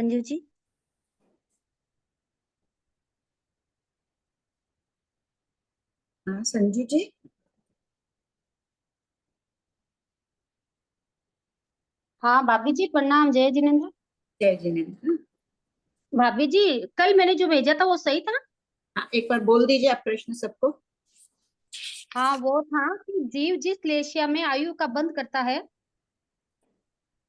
संजू जी। हाँ संजू जी। हाँ भाभी जी प्रणाम, जय जिनेन्द्र। जय जिनेन्द्र। भाभी जी, कल मैंने जो भेजा था वो सही था? हाँ एक बार बोल दीजिए आप प्रश्न सबको। हाँ, वो था कि जीव जिस लेशिया में आयु का बंध करता है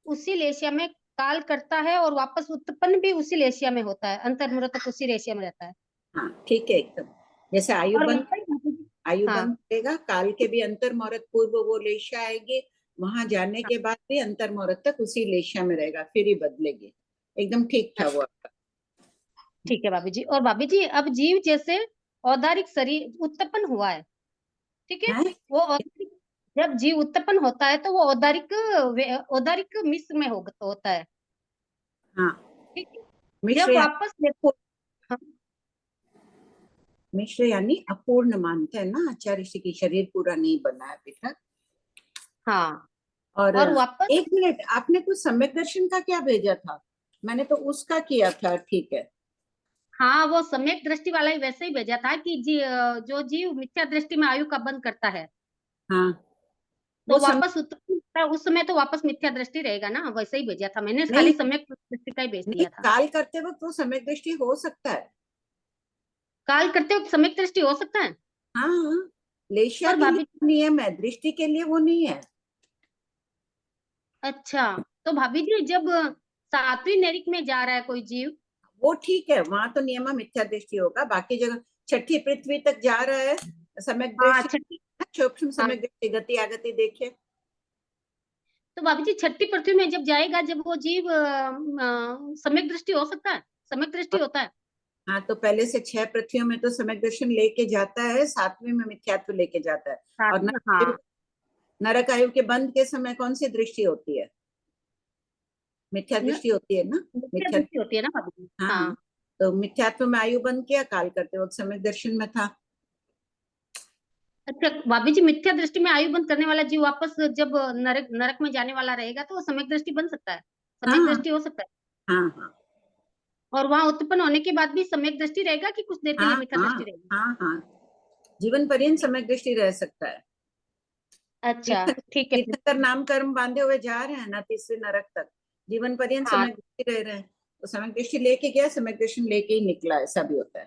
उसी लेशिया में काल करता है और वापस उत्पन्न भी उसी लेशिया में होता है, अंतर्मुहूर्त तक उसी लेशिया में रहता है। हाँ ठीक है एकदम। जैसे आयु और बंद, वापस भाभी जी। आयु हाँ बंद करेगा, काल के भी अंतर मुहूर्त पूर्व वो लेशा आएगी, वहां जाने हाँ। के बाद भी अंतर मुहूर्त तक उसी लेशा में रहेगा, फिर ही बदलेगी। एकदम ठीक था वो आपका। ठीक है भाभी जी। और भाभी जी, अब जीव जैसे औदारिक शरीर उत्पन्न हुआ है, ठीक है। है। वो औदारिक, जब जीव उत्पन्न होता है तो वो औदारिक औदारिक मिश्र में होता है, हाँ ठीक है। मिश्र जब यानी वापस देखो। हाँ मिश्र यानी अपूर्ण मानते हैं ना आचार्य ऋषि की, शरीर पूरा नहीं बना है अभी तक। हाँ। और और वापस, एक मिनट, आपने कुछ सम्यक दर्शन का क्या भेजा था? मैंने तो उसका किया था, ठीक है। हाँ वो सम्यक दृष्टि वाला ही वैसे ही भेजा था कि जो जीव मिथ्या दृष्टि में आयु का बंद करता है हाँ तो वो समय, वापस उत्पन्न होता है, उस समय तो वापस मिथ्या दृष्टि रहेगा ना, वैसे ही भेजा था मैंने, नहीं खाली सम्यक दृष्टि का ही भेज नहीं, दिया था। काल करते वक्त वो सम्यक दृष्टि हो सकता है। काल करते वक्त सम्यक दृष्टि हो सकता है। हाँ हाँ, लेशिया पर के भाभी, लिए नियम है, दृष्टि के लिए वो नहीं है। अच्छा, तो भाभी जी जब सातवीं नरक में जा रहा है कोई जीव, वो ठीक है, वहां तो नियम मिथ्या दृष्टि होगा, बाकी जगह छठी पृथ्वी तक जा रहा है, सम्यक हाँ दृष्टि, छठी, सूक्ष्म हाँ, सम्यक दृष्टि, गति आगति देखे। तो भाभी जी छठी पृथ्वी में जब जाएगा, जब वो जीव सम्यक दृष्टि हो सकता है, सम्यक दृष्टि होता है। हाँ तो पहले से 6 पृथ्वियों में तो सम्यक दर्शन लेके जाता है, 7वीं में मिथ्यात्व लेके जाता है। और सातवीं, हाँ, नरक आयु के बंद के समय कौन सी दृष्टि होती है? मिथ्या न, दृष्टि होती है ना। मिथ्या मिथ्या, दृष्टि होती है ना भाभी जी, हाँ। हाँ। तो मिथ्यात्व में आयु बंद किया, काल करते वक्त सम्यक दर्शन में था। अच्छा भाभी जी, मिथ्या दृष्टि में आयु बंद करने वाला जीव वापस जब नरक नरक में जाने वाला रहेगा तो वो सम्यक दृष्टि बन सकता है, सम्यक हाँ दृष्टि हो सकता है। हाँ हाँ और वहां उत्पन्न होने के बाद भी सम्यक दृष्टि रहेगा कि कुछ देर के लिए हाँ मिथ्या हाँ दृष्टि रहेगी? हाँ हाँ, जीवन पर्यंत ठीक, सम्यक दृष्टि रह सकता है। अच्छा तीर्थंकर, ठीक है फिर। तीर्थंकर नाम कर्म बांधे हुए जा रहे हैं ना 30वें नरक तक, जीवन पर्यंत हाँ सम्यक दृष्टि रह रहे हैं, तो सम्यक दृष्टि लेके गया, सम्यक दर्शन लेके ही निकला, ऐसा भी होता है।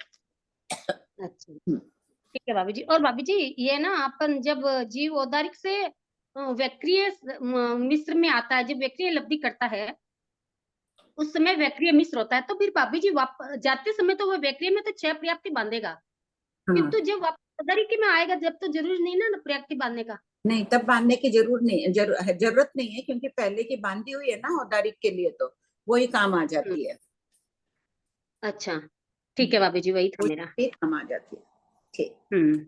अच्छा हम्म, ठीक है भाभी जी। और भाभी जी, ये ना अपन जब जीव औदारिक से वक्रीय मिश्र में आता है, जब वक्रीय लब्धि करता है उस समय वक्रीय मिश्र होता है, तो फिर भाभी जी जाते समय तो वो वक्रीय में तो क्षय पर्याप्ति बांधेगा, हाँ किंतु जब वापस औदारिक में आएगा जब तो जरूरी नहीं ना पर्याप्ति बांधने का। नहीं, तब बांधने की जरूर नहीं, जरूरत नहीं है, क्योंकि पहले की बांधी हुई है ना औदारिक के लिए, तो वही काम आ हम्म, जाती है। अच्छा ठीक है भाभी जी, वही था मेरा। वही काम आ जाती है। ठीक। हम्म।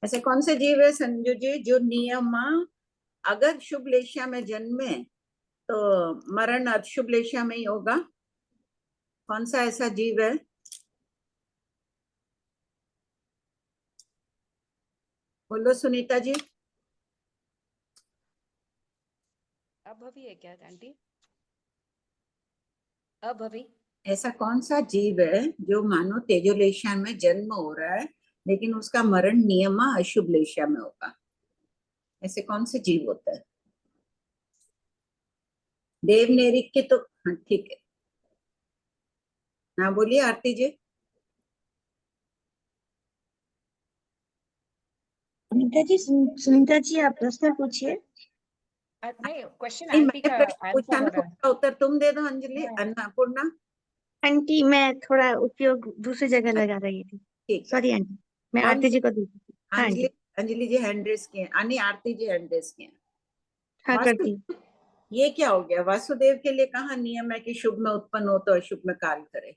ऐसे कौन से जीव है संजू जी जो नियम, अगर शुभ लेशा में जन्मे तो मरण अशुभ लेशा में ही होगा? कौन सा ऐसा जीव है? बोलो सुनीता जी। अभवी है क्या आंटी? अभवी। ऐसा कौन सा जीव है जो मानो तेजोलेशा में जन्म हो रहा है, लेकिन उसका मरण नियमा अशुभ लेशा में होगा? ऐसे कौन से जीव होता है? देवनेरिक के तो, हाँ ठीक है। हाँ बोलिए आरती जी। सुनीता जी आप प्रश्न पूछिए। नहीं, क्वेश्चन नहीं आंटी मैंने का प्रश्न पूछा आंसर हो ना, रहा है। उसका उत्तर तुम दे दो अंजलि, हाँ। अन्नपूर्णा। आंटी मैं थोड़ा उपयोग दूसरी जगह लगा रही थी। ठीक है। सॉरी आंटी, मैं कौन आरती सी? जी को दी थी। हाँ अंजलि, आंटी। अंजलि जी हैंड रेस किए, यानी आरती जी हैंड रेस किए। हाँ करती। वासुदेव, ये क्या हो गया? वासुदेव के लिए कहाँ नियम है कि शुभ में उत्पन्न हो तो अशुभ में काल करे?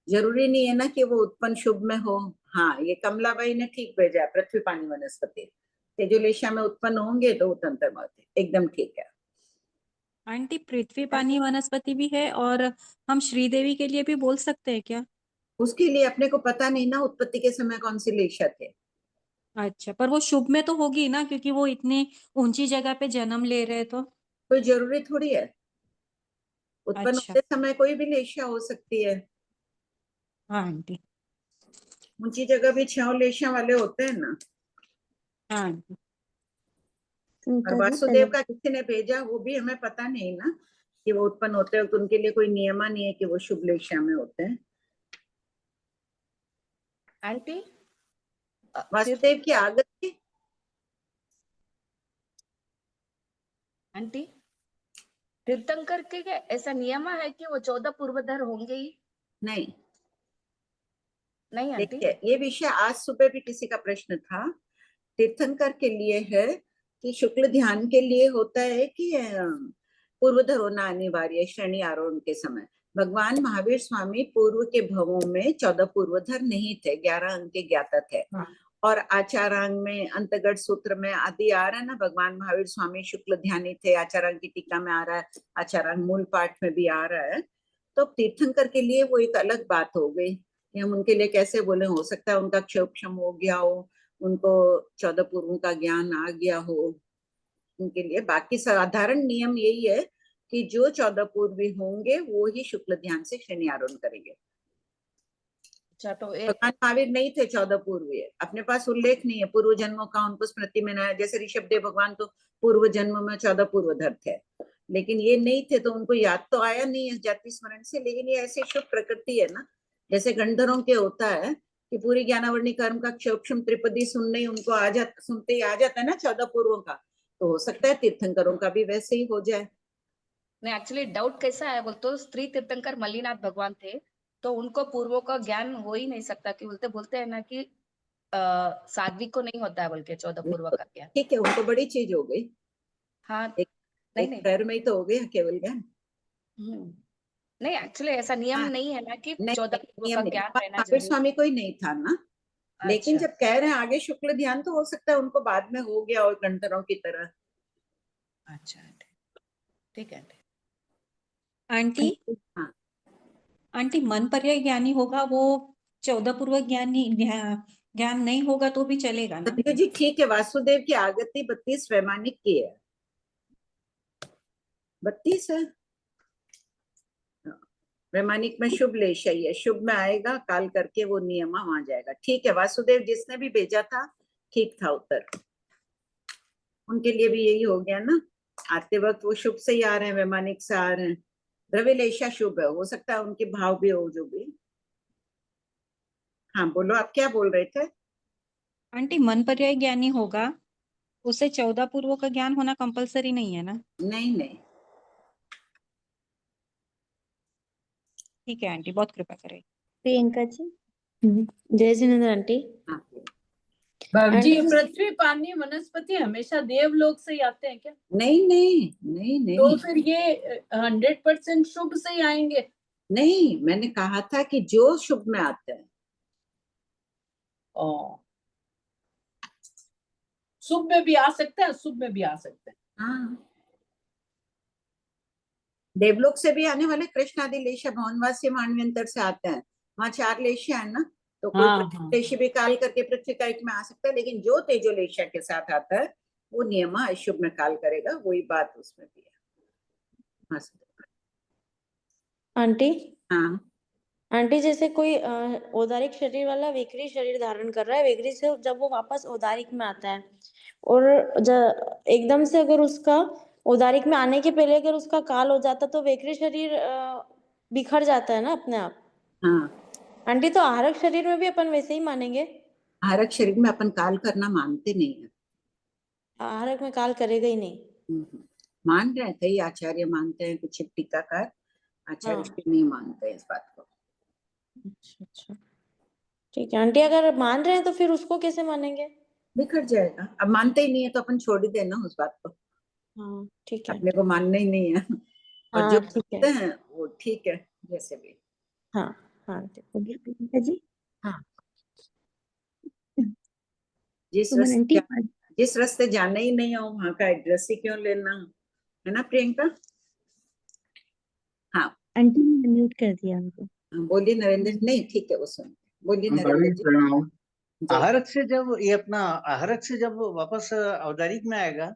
जरूरी नहीं है ना कि वो उत्पन्न शुभ में हो। हाँ ये कमलाबाई ने ठीक भेजा है, पृथ्वी पानी वनस्पति तेजोलेशा में उत्पन्न होंगे तो तंत्र मत, एकदम ठीक है। आंटी पृथ्वी पानी वनस्पति भी है, और हम श्रीदेवी के लिए भी बोल सकते हैं क्या? उसके लिए अपने को पता नहीं ना उत्पत्ति के समय कौन सी लेशा थे। अच्छा, पर वो शुभ में तो होगी ना, क्योंकि वो इतनी ऊंची जगह पे जन्म ले रहे तो। कोई जरूरी थोड़ी है, उत्पन्न अच्छा, होते समय कोई भी लेशा हो सकती है। हाँ आंटी। ऊंची जगह भी 6 लेशा वाले होते हैं ना। हाँ आंटी। और सुनीता जी वासुदेव पहले का किसी ने भेजा वो भी हमें पता नहीं ना, कि वो उत्पन्न होते हैं तो उनके लिए कोई नियमा नहीं है कि वो शुभ लेशा में होते हैं। आंटी वासुदेव की आगत थी। आंटी तीर्थंकर के क्या ऐसा नियम है कि वो 14 पूर्वधर होंगे ही? नहीं, नहीं आंटी। देखिए ये विषय आज सुबह भी किसी का प्रश्न था। तीर्थंकर के लिए है कि शुक्ल ध्यान के लिए होता है कि पूर्वधर होना अनिवार्य है श्रेणी आरोहण के समय। भगवान महावीर स्वामी पूर्व के भवों में 14 पूर्वधर नहीं थे, 11 अंक के ज्ञाता थे। और आचारांग में, अंतगढ़ सूत्र में आदि आ रहा है ना, भगवान महावीर स्वामी शुक्ल ध्यानी थे, आचारांग की टीका में आ रहा है, आचारांग मूल पाठ में भी आ रहा है। तो तीर्थंकर के लिए वो एक अलग बात हो गई कि हम उनके लिए कैसे बोले। हो सकता है उनका क्षोभक्षम हो गया हो, उनको 14 पूर्वों का ज्ञान आ गया हो उनके लिए। बाकी साधारण नियम यही है कि जो 14 पूर्वी होंगे वो ही शुक्ल ध्यान से शनि आरोहण करेंगे। अच्छा, तो भगवान महावीर नहीं थे 14 पूर्वी, अपने पास उल्लेख नहीं है पूर्व जन्मों का, उनको स्मृति में ना। जैसे ऋषभ देव भगवान तो पूर्व जन्म में 14 पूर्वधर थे, लेकिन ये नहीं थे तो उनको याद तो आया नहीं है जाति स्मरण से। लेकिन ये ऐसी शुभ प्रकृति है ना, जैसे गंधर्वों के होता है कि पूरी ज्ञानावरणी कर्म का क्षोभक्षम त्रिपदी सुनने ही उनको आ जाता, सुनते ही आ जाता है ना 14 पूर्वों का। तो हो सकता है तीर्थंकरों का भी वैसे ही हो जाए। नहीं, एक्चुअली डाउट कैसा है बोल तो स्त्री तीर्थंकर मल्लीनाथ भगवान थे, तो उनको पूर्वों का ज्ञान हो ही नहीं सकता कि बोलते हैं ना कि साध्वी को नहीं होता है बोल के 14 पूर्व का ज्ञान। ठीक है, उनको बड़ी चीज हो गई, हाँ। एक नहीं एक नहीं। पैर में ही तो हो गया केवल ज्ञान। नहीं, एक्चुअली ऐसा नियम हाँ, नहीं है ना कि नहीं 14 नहीं, पूर्व नियम का नहीं, ज्ञान रहना महावीर जरूरी। स्वामी को ही नहीं था ना। लेकिन अच्छा जब कह रहे हैं आगे शुक्ल ध्यान, तो हो सकता है उनको बाद में हो गया और गंधर्वों की तरह। अच्छा आंटी, ठीक है आंटी। आंटी, हाँ, आंटी मन पर्याय ज्ञानी होगा वो 14 पूर्वक ज्ञान नहीं होगा तो भी चलेगा ना। संजय जी ठीक है, वासुदेव की आगति 32 वैमानिक की है, 32 है। वैमानिक में शुभ लेशा ही है, शुभ में आएगा काल करके वो नियमा वहां जाएगा। ठीक है, वासुदेव जिसने भी भेजा था ठीक था उत्तर, उनके लिए भी यही हो गया ना। आते वक्त वो शुभ से ही आ रहे हैं, वैमानिक से आ रहे हैं। द्रव्य लेशा शुभ है, हो सकता है उनके भाव भी हो जो भी। हाँ बोलो, आप क्या बोल रहे थे? आंटी मन पर्याय ज्ञानी होगा, उसे 14 पूर्वों का ज्ञान होना कंपलसरी नहीं है ना। नहीं नहीं, ठीक है आंटी, बहुत कृपा करें। प्रियंका जी जय जिनेन्द्र आंटी। हाँ जी, आंटी पृथ्वी पानी वनस्पति हमेशा देवलोक से ही आते हैं क्या? नहीं नहीं नहीं नहीं तो फिर ये 100% शुभ से ही आएंगे? नहीं, मैंने कहा था कि जो शुभ में आते हैं। ओ, शुभ में भी आ सकते हैं, शुभ में भी आ सकते हैं। हाँ, देवलोक से भी आने वाले कृष्ण आदि लेशा भवनवासी मानव्यंतर से आते हैं, वहां 4 लेशा है ना। तो कोई हाँ पृथ्वी हाँ लेशी भी काल करके पृथ्वी का एक में आ सकता है, लेकिन जो तेजो लेशा के साथ आता है वो नियमा अशुभ में काल करेगा, वही बात उसमें भी है। आंटी हाँ आंटी जैसे कोई औदारिक शरीर वाला वेकरी शरीर धारण कर रहा है, वेकरी से जब वो वापस औदारिक में आता है और एकदम से अगर उसका औदारिक में आने के पहले अगर उसका काल हो जाता तो वेकरी शरीर बिखर जाता है ना अपने आप। हाँ, आंटी तो आहारक शरीर में भी अपन वैसे ही मानेंगे? आहारक शरीर में अपन काल करना मानते नहीं है। आहारक में काल करेगा ही नहीं। मान रहे हैं, कई आचार्य मानते हैं, कुछ टीकाकार आचार्य हाँ नहीं मानते इस बात को। अच्छा अच्छा, ठीक है आंटी, अगर मान रहे हैं तो फिर उसको कैसे मानेंगे? बिखर जाएगा, अब मानते ही नहीं है तो अपन छोड़ ही देना उस बात को, हाँ ठीक है अपने आंटी। को मानना ही नहीं है। और जो हाँ ठीक है। मानते हैं वो ठीक है, जैसे भी। हाँ हाँ आंटी बोलिए प्रियंका जी। हाँ, जिस सुमन रास्ते आंटी जिस रास्ते जाना ही नहीं हो वहां का एड्रेस ही क्यों लेना, है ना प्रियंका? हाँ आंटी ने म्यूट कर दिया उनको। बोलिए नरेंद्र। नहीं ठीक है, वो सुन बोलिए नरेंद्र आंटी जी। प्रणाम। जी। आहरक से जब ये अपना आहरक से जब वापस औदारिक में आएगा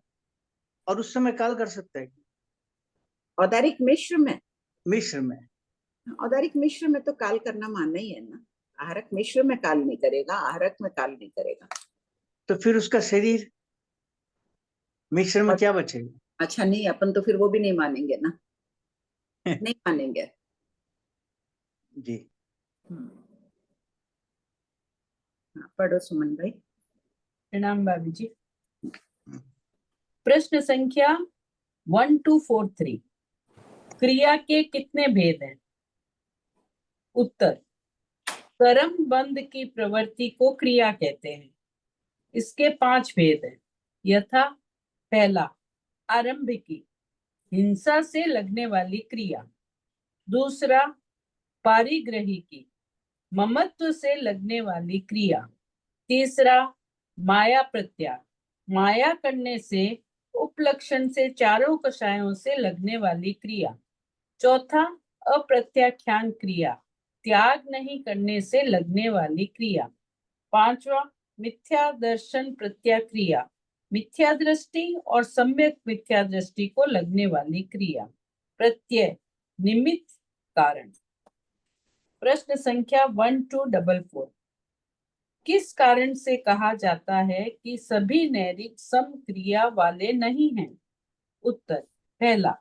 और उस समय काल कर सकता है औदारिक मिश्र में, मिश्र में। औदारिक मिश्र में तो काल करना माना ही है ना। आहरक मिश्र में काल नहीं करेगा, आहरक में काल नहीं करेगा। तो फिर उसका शरीर मिश्र में क्या बचेगा? अच्छा नहीं, अपन तो फिर वो भी नहीं मानेंगे ना, नहीं मानेंगे। जी। हाँ, पढ़ो सुमन भाई। प्रणाम भाभी जी। प्रश्न संख्या 1243, क्रिया के कितने भेद हैं? उत्तर, कर्म बंध की प्रवृत्ति को क्रिया कहते हैं। इसके 5 भेद हैं, यथा पहला, आरंभिकी, हिंसा से लगने वाली क्रिया। दूसरा, पारिग्रहिकी, ममत्व से लगने वाली क्रिया। तीसरा, माया प्रत्याग, माया करने से उपलक्षण से चारों कषायों से लगने वाली क्रिया। चौथा, अप्रत्याख्यान क्रिया, त्याग नहीं करने से लगने वाली क्रिया। पांचवा, मिथ्या दर्शन प्रत्याक्रिया, मिथ्या दृष्टि और सम्यक मिथ्या दृष्टि को लगने वाली क्रिया। प्रत्यय, निमित्त, कारण। प्रश्न संख्या 1244, किस कारण से कहा जाता है कि सभी नैरिक सम क्रिया वाले नहीं हैं? उत्तर, पहला,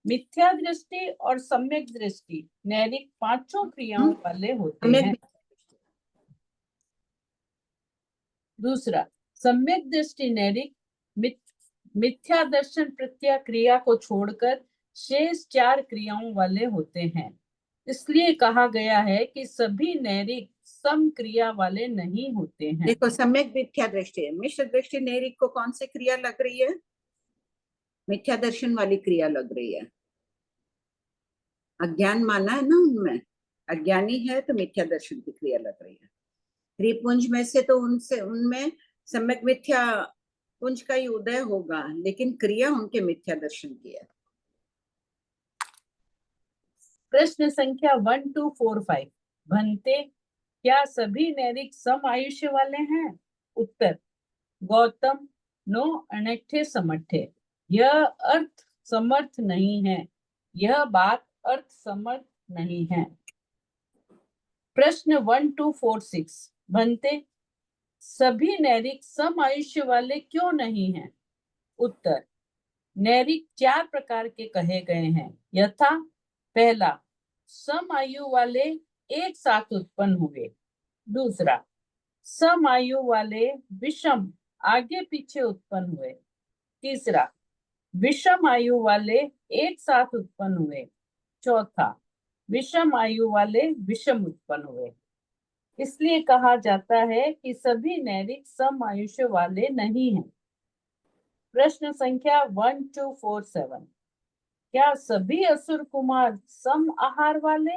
मिथ्या दृष्टि और सम्यक दृष्टि नैरिक 5 क्रियाओं वाले होते हैं। दूसरा, सम्यक दृष्टि नैरिक मिथ्या दर्शन प्रत्यय क्रिया को छोड़कर शेष 4 क्रियाओं वाले होते हैं। इसलिए कहा गया है कि सभी नैरिक सम क्रिया वाले नहीं होते हैं। देखो, सम्यक मिथ्या दृष्टि है, मिश्र दृष्टि नैरिक को कौन सी क्रिया लग रही है? मिथ्या दर्शन वाली क्रिया लग रही है। अज्ञान माना है ना उनमें, अज्ञानी है तो मिथ्या दर्शन की क्रिया लग रही है। त्रिपुंज में से तो उनमें सम्यक मिथ्या पुंज का ही उदय होगा, लेकिन क्रिया उनके मिथ्या दर्शन की है। प्रश्न संख्या 1245, भंते, क्या सभी नैरिक सम आयुष्य वाले हैं? उत्तर, गौतम, नो अनठ्ठे समठ्ठे, यह अर्थ समर्थ नहीं है, यह बात अर्थ समर्थ नहीं है। प्रश्न 1246, भंते, सभी नैरिक सम आयुष्य वाले क्यों नहीं हैं? उत्तर, नैरिक 4 प्रकार के कहे गए हैं, यथा पहला, सम आयु वाले एक साथ उत्पन्न हुए। दूसरा, सम आयु वाले विषम आगे पीछे उत्पन्न हुए। तीसरा, विषम आयु वाले एक साथ उत्पन्न हुए। चौथा, विषम आयु वाले विषम उत्पन्न हुए। इसलिए कहा जाता है कि सभी नैरिक सम आयुष्य वाले नहीं हैं। प्रश्न संख्या 1247, क्या सभी असुर कुमार सम आहार वाले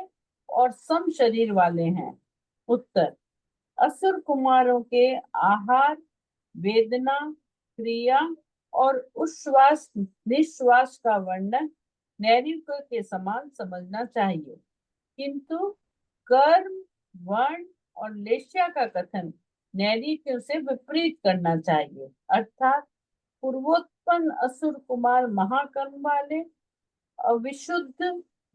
और सम शरीर वाले हैं? उत्तर, असुर कुमारों के आहार, वेदना, क्रिया और उच्छ्वास निश्वास का वर्णन नैरिक के समान समझना चाहिए, किंतु कर्म, वर्ण और लेश्या का कथन नैरिक से विपरीत करना चाहिए। अर्थात पूर्वोत्पन्न असुर कुमार महाकर्म वाले, अविशुद्ध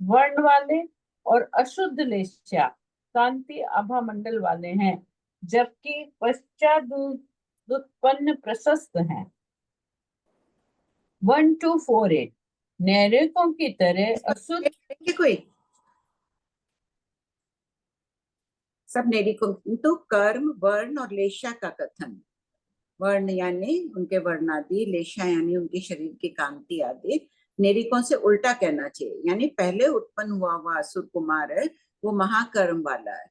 वर्ण वाले और अशुद्ध लेश्या कांति आभा मंडल वाले हैं, जबकि पश्चात उत्पन्न प्रशस्त हैं। 1248, नैरिकों की तरह असुर कोई सब नैरिकों, तो कर्म, वर्ण और लेशा का कथन, वर्ण यानी उनके वर्णादि, लेशा यानी उनके शरीर की कांति आदि, नैरिकों से उल्टा कहना चाहिए। यानी पहले उत्पन्न हुआ असुर कुमार है वो महाकर्म वाला है,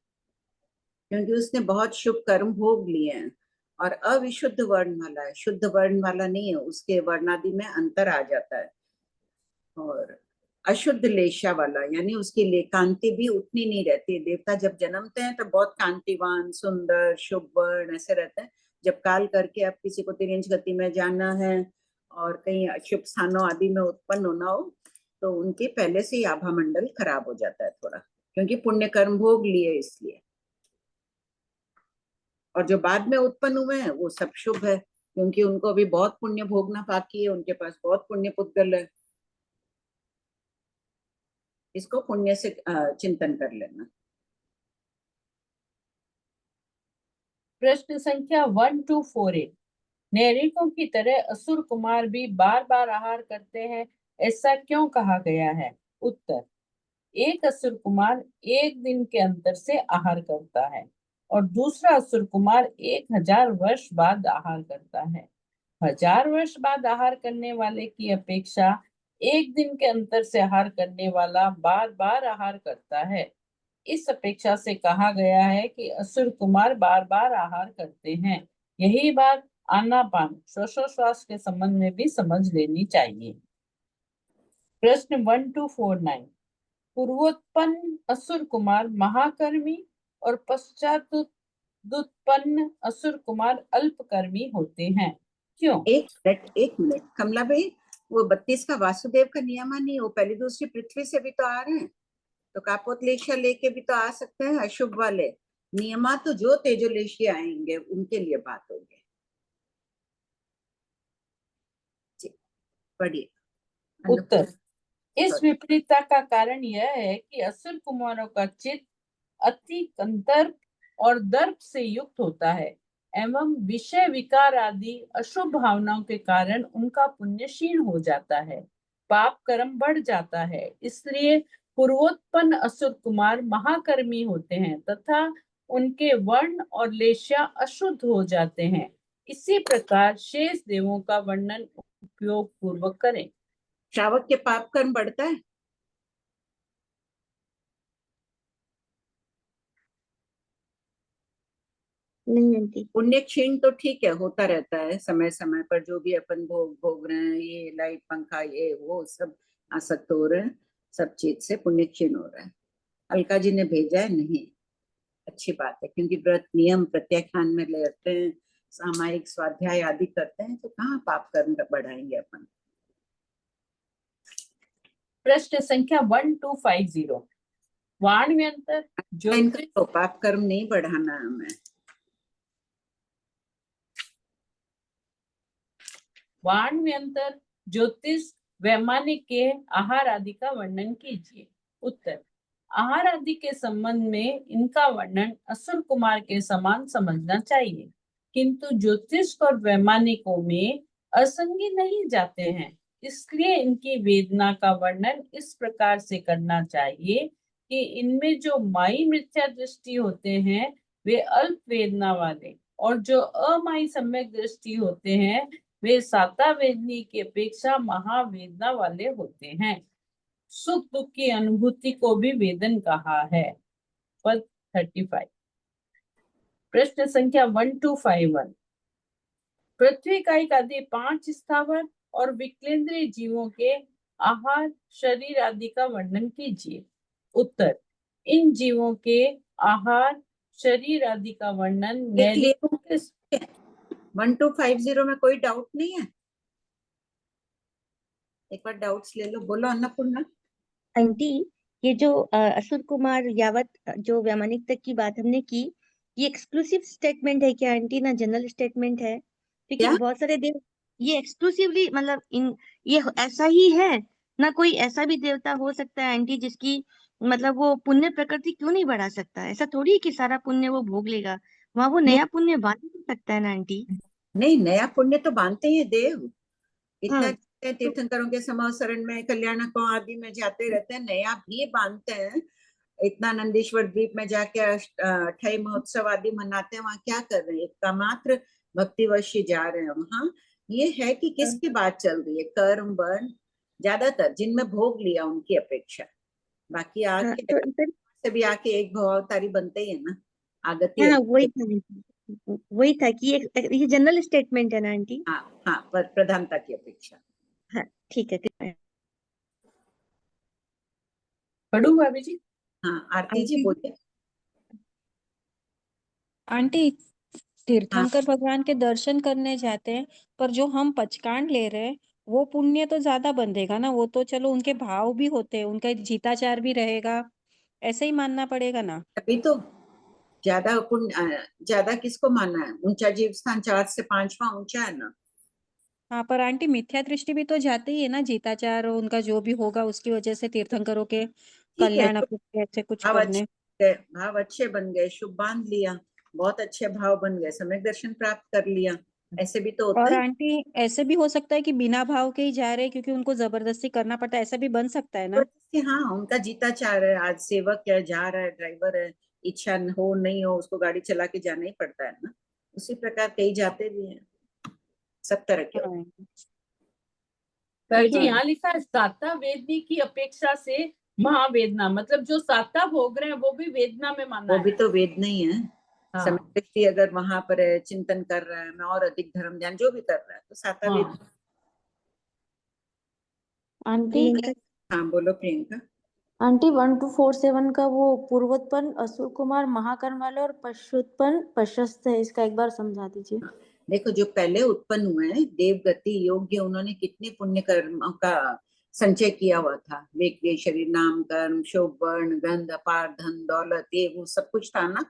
क्योंकि उसने बहुत शुभ कर्म भोग लिए हैं, और अविशुद्ध वर्ण वाला है, शुद्ध वर्ण वाला नहीं है, उसके वर्णादि में अंतर आ जाता है। और अशुद्ध लेशा वाला यानी उसकी कांति भी उतनी नहीं रहती। देवता जब जन्मते हैं तो बहुत कांतिवान, सुंदर, शुभ वर्ण ऐसे रहते हैं। जब काल करके अब किसी को तिरंज गति में जाना है और कहीं अशुभ स्थानों आदि में उत्पन्न होना हो, तो उनके पहले से ही आभा मंडल खराब हो जाता है थोड़ा, क्योंकि पुण्य कर्म भोग लिए इसलिए। और जो बाद में उत्पन्न हुए हैं वो सब शुभ है, क्योंकि उनको अभी बहुत पुण्य भोगना बाकी है, उनके पास बहुत पुण्य पुद्गल है। इसको पुण्य से चिंतन कर लेना। प्रश्न संख्या 1248, नैरिकों की तरह असुर कुमार भी बार बार आहार करते हैं, ऐसा क्यों कहा गया है? उत्तर, एक असुर कुमार एक दिन के अंतर से आहार करता है और दूसरा असुर कुमार 1000 वर्ष बाद आहार करता है। 1000 वर्ष बाद आहार करने वाले की अपेक्षा एक दिन के अंतर से आहार करने वाला बार बार आहार करता है। इस अपेक्षा से कहा गया है कि असुर कुमार बार बार आहार करते हैं। यही बात आनापान श्वासोश्वास के संबंध में भी समझ लेनी चाहिए। प्रश्न 1249, पूर्वोत्पन्न असुर कुमार महाकर्मी और पश्चादुत्पन्न असुर कुमार अल्पकर्मी होते हैं, क्यों? एक मिनट कमला भाई, वो 32 का वासुदेव का नियम नहीं, वो पहली दूसरी पृथ्वी से भी तो आ रहे हैं, तो कापोतलेशिया लेके भी तो आ सकते हैं अशुभ वाले। नियमा तो जो तेजोलेशिया आएंगे उनके लिए बात होगी। पढ़िए। उत्तर, इस विपरीतता का कारण यह है कि असुर कुमारों का चित्त अति कंदर्प और दर्प से युक्त होता है एवं विषय विकार आदि अशुभ भावनाओं के कारण उनका पुण्य क्षीण हो जाता है, पाप कर्म बढ़ जाता है। इसलिए पूर्वोत्पन्न असुर कुमार महाकर्मी होते हैं तथा उनके वर्ण और लेशा अशुद्ध हो जाते हैं। इसी प्रकार शेष देवों का वर्णन उपयोग पूर्वक करें। श्रावक के पाप कर्म बढ़ता है? नहीं आंटी। पुण्य क्षीण तो ठीक है, होता रहता है समय समय पर, जो भी अपन भोग रहे हैं, ये लाइट पंखा ये वो सब आसक्त हो रहे हैं, सब चीज से पुण्य क्षीण हो रहा है। अलका जी ने भेजा है, नहीं अच्छी बात है, क्योंकि व्रत नियम प्रत्याख्यान में लेते हैं, सामायिक स्वाध्याय आदि करते हैं, तो कहाँ पाप कर्म बढ़ाएंगे अपन। प्रश्न संख्या 1250, वाणव्यंतर ज्योतिष तो पाप कर्म नहीं बढ़ाना है हमें। वाणव्यंतर ज्योतिष वैमानिक के आहार आदि का वर्णन कीजिए। उत्तर, आहार आदि के संबंध में इनका वर्णन असुर कुमार के समान समझना चाहिए, किंतु ज्योतिष और वैमानिकों में असंगी नहीं जाते हैं, इसलिए इनकी वेदना का वर्णन इस प्रकार से करना चाहिए कि इनमें जो माई मिथ्या दृष्टि होते हैं वे अल्प वेदना वाले, और जो अमाई सम्यक दृष्टि होते हैं वे साता वेदनी की अपेक्षा महावेदना वाले होते हैं। सुख दुख की अनुभूति को भी वेदन कहा है। पद 35। प्रश्न संख्या 1251, पृथ्वी कायिक आदि 5 स्थावर और विकलेंद्रीय जीवों के आहार शरीर आदि का वर्णन कीजिए। उत्तर, इन जीवों के आहार शरीर आदि का वर्णन नैरिकों के 1250 में कोई डाउट नहीं है? एक बार डाउट्स ले लो, बोलो अन्नपूर्णा। आंटी, ये जो असुर कुमार यावत जो वैमानिक तक की बात हमने की, ये एक्सक्लूसिव स्टेटमेंट है क्या आंटी, ना जनरल स्टेटमेंट है? क्योंकि क्या? बहुत सारे देव ये एक्सक्लूसिवली मतलब इन ये ऐसा ही है ना? कोई ऐसा भी देवता हो सकता है आंटी जिसकी मतलब वो पुण्य प्रकृति क्यों नहीं बढ़ा सकता? ऐसा थोड़ी है कि सारा पुण्य वो भोग लेगा, वहां वो नहीं नया पुण्य बांध भी सकता है ना आंटी? नहीं, नया पुण्य तो बांधते हैं देव, इतना हाँ जाते हैं तीर्थंकरों के समाज शरण में, कल्याणकों आदि में जाते रहते हैं, नया भी बांधते हैं। इतना नंदीश्वर द्वीप में जाके अठाई महोत्सव आदि मनाते हैं, वहां क्या कर रहे हैं? एक मात्र भक्तिवश जा रहे हैं वहां। ये है कि किसकी बात चल रही है? कर्म वर्ण ज्यादातर जिनमें भोग लिया उनकी अपेक्षा, बाकी हाँ, आके तो इधर से भी आके एक भवावतारी बनते ही है ना, आगति हाँ है। वही था कि ये जनरल स्टेटमेंट है ना आंटी? हाँ हाँ, पर प्रधानता की अपेक्षा। हाँ ठीक है। पढ़ू भाभी जी? हाँ आरती जी आंटी बोलिए। आंटी, हाँ तीर्थंकर भगवान के दर्शन करने जाते हैं, पर जो हम पचकांड ले रहे हैं वो पुण्य तो ज्यादा बंधेगा ना? वो तो चलो उनके भाव भी होते हैं, उनका जीताचार भी रहेगा, ऐसे ही मानना पड़ेगा ना? तभी तो ज्यादा किसको माना है? ऊंचा जीव स्थान 4 से 5वां ऊंचा है ना। हाँ, पर आंटी मिथ्या दृष्टि भी तो जाती ही है ना, जीताचार उनका जो भी होगा उसकी वजह से तीर्थंकरों के ठीक है, कल्याण अपने ऐसे कुछ भाव करने। भाव अच्छे बन गए, शुभ बांध लिया, बहुत अच्छे भाव बन गए, सम्यक दर्शन प्राप्त कर लिया, ऐसे भी तो होता और है। आंटी ऐसे भी हो सकता है कि बिना भाव के ही जा रहे हैं क्योंकि उनको जबरदस्ती करना पड़ता है, ऐसा भी बन सकता है ना। जबरदस्ती, हाँ, उनका जीताचार है, आज सेवक है, जा रहा है, ड्राइवर है, इच्छा हो नहीं हो उसको गाड़ी चला के जाना ही पड़ता है ना। उसी प्रकार कई जाते भी हैं, सब तरह के होते हैं। हाँ, पर जी हाँ। यहाँ लिखा है साता वेदनी की अपेक्षा से महावेदना, मतलब जो साता भोग रहे हैं वो भी वेदना में माना वो है। भी तो वेद नहीं है। हाँ। समय दृष्टि अगर वहां पर है, चिंतन कर रहा है, मैं और अधिक धर्म ध्यान जो भी कर रहा है तो साता वेद। हाँ। आंटी हाँ बोलो प्रियंका। आंटी 1247 का वो पूर्वोत्पन्न असुर कुमार महाकर्म वाले और पश्चोत्पन्न प्रशस्त है, इसका एक बार समझा दीजिए। देखो जो पहले उत्पन्न हुए हैं देवगति योग्य, उन्होंने कितने पुण्य कर्म का संचय किया हुआ था। वेक्रिय शरीर, नाम कर्म, शोभ वर्ण गंध, अपार धन दौलत, ये वो सब कुछ था ना।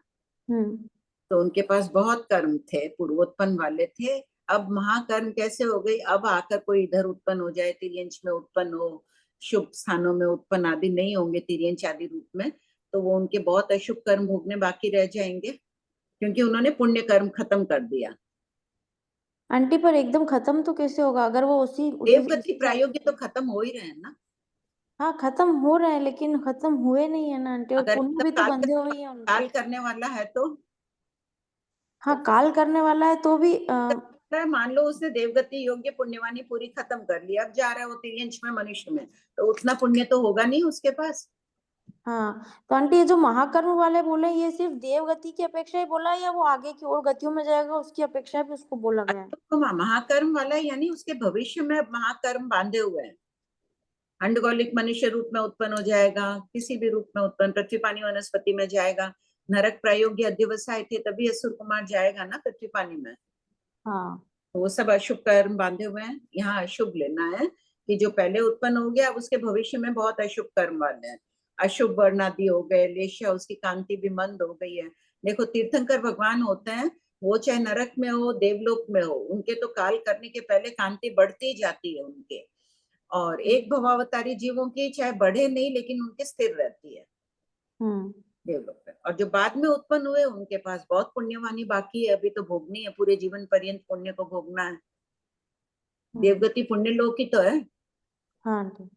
तो उनके पास बहुत कर्म थे, पूर्वोत्पन्न वाले थे। अब महाकर्म कैसे हो गई, अब आकर कोई इधर उत्पन्न हो जाए, तिर्यंश में उत्पन्न हो, शुभ स्थानों में उत्पन्न आदि नहीं होंगे तिर्यंश आदि रूप में, तो वो उनके बहुत अशुभ कर्म भोगने बाकी रह जाएंगे, क्योंकि उन्होंने पुण्य कर्म खत्म कर दिया। आंटी पर एकदम खत्म तो कैसे होगा अगर वो उसी देवगति प्रायोगिक तो खत्म हो ही रहे हैं ना। हाँ खत्म हो रहा है लेकिन खत्म हुए नहीं है ना आंटी, और अगर पुण्य भी तो बंधे हुए हैं उनके। काल करने वाला है तो हाँ काल करने वाला है तो भी मान लो उसने देवगति योग्य पुण्यवानी पूरी खत्म कर ली, अब जा रहा है वो तिर्यंश में मनुष्य में, तो उतना पुण्य तो होगा नहीं उसके पास। हाँ तो आंटी ये जो महाकर्म वाले बोले ये सिर्फ देव गति की अपेक्षा ही बोला है या वो आगे की और गतियों में जाएगा उसकी अपेक्षा भी उसको बोला गया है? तो महाकर्म वाला यानी उसके भविष्य में महाकर्म बांधे हुए हैं। अंडगोलिक मनुष्य रूप में उत्पन्न हो जाएगा, किसी भी रूप में उत्पन्न, पृथ्वी पानी वनस्पति में जाएगा, नरक प्रायोग्य अध्यवसाय थे तभी असुर कुमार जाएगा ना पृथ्वी पानी में। हाँ तो वो सब अशुभ कर्म बांधे हुए हैं। यहाँ अशुभ लेना है कि जो पहले उत्पन्न हो गया अब उसके भविष्य में बहुत अशुभ कर्म वाले हैं, अशुभ वर्ण आदि हो गए, लेश्या उसकी कांति भी मंद हो गई है। देखो तीर्थंकर भगवान होते हैं, वो चाहे नरक में हो देवलोक में हो, उनके तो काल करने के पहले कांति बढ़ती जाती है उनके, और एक भवावतारी जीवों की चाहे बढ़े नहीं लेकिन उनके स्थिर रहती है देवलोक में। और जो बाद में उत्पन्न हुए उनके पास बहुत पुण्यवानी बाकी है, अभी तो भोगनी है, पूरे जीवन पर्यंत पुण्य को भोगना है। देवगति पुण्य लोक ही तो है। हाँ आंटी।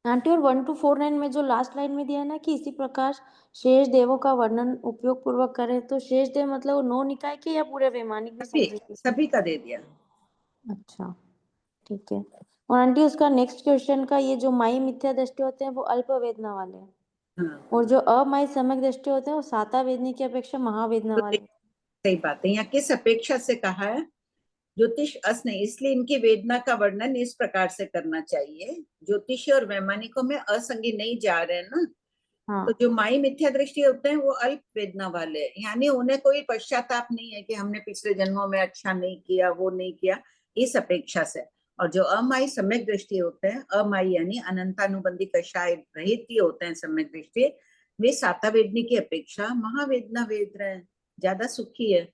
आंटी और 1249 में जो लास्ट लाइन में दिया है ना कि इसी प्रकार शेष देवों का वर्णन उपयोग पूर्वक करे, तो शेष देव मतलब वो 9 निकाय के या पूरे वैमानिक भी समझे? सभी का दे दिया। अच्छा ठीक है। और आंटी उसका नेक्स्ट क्वेश्चन का ये जो माई मिथ्या दृष्टि होते हैं वो अल्प वेदना वाले हैं, हाँ। और जो अमाई सम्यक दृष्टि होते हैं वो साता वेदनी की अपेक्षा महावेदना तो वाले। सही बात है, यहाँ किस अपेक्षा से कहा है? ज्योतिष अस नहीं, इसलिए इनकी वेदना का वर्णन इस प्रकार से करना चाहिए। ज्योतिषी और वैमानिकों में असंगी नहीं जा रहे हैं ना। हाँ तो जो माई मिथ्या दृष्टि होते हैं वो अल्प वेदना वाले हैं, यानी उन्हें कोई पश्चाताप नहीं है कि हमने पिछले जन्मों में अच्छा नहीं किया, वो नहीं किया, इस अपेक्षा से। और जो अमाई सम्यक दृष्टि होते हैं, अमाई यानी अनंतानुबंधी कषाय रहित ही होते हैं सम्यक दृष्टि, वे साता वेदनी की अपेक्षा महावेदना वेद रहे हैं, ज्यादा सुखी है।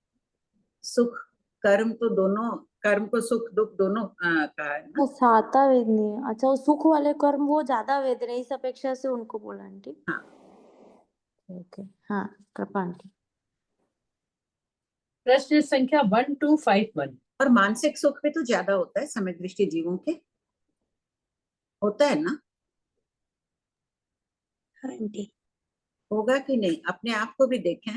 सुख कर्म तो दोनों, कर्म को सुख दुख दोनों कहा है ना। साता वेदनी है, अच्छा वो सुख वाले कर्म वो ज्यादा वेद रहे, इस अपेक्षा से उनको बोला आंटी। हाँ ठीक है। हाँ कृपा आंटी। प्रश्न संख्या 1251। और मानसिक सुख भी तो ज्यादा होता है सम्यक दृष्टि जीवों के, होता है ना? हाँ आंटी। होगा कि नहीं, अपने आप को भी देखें।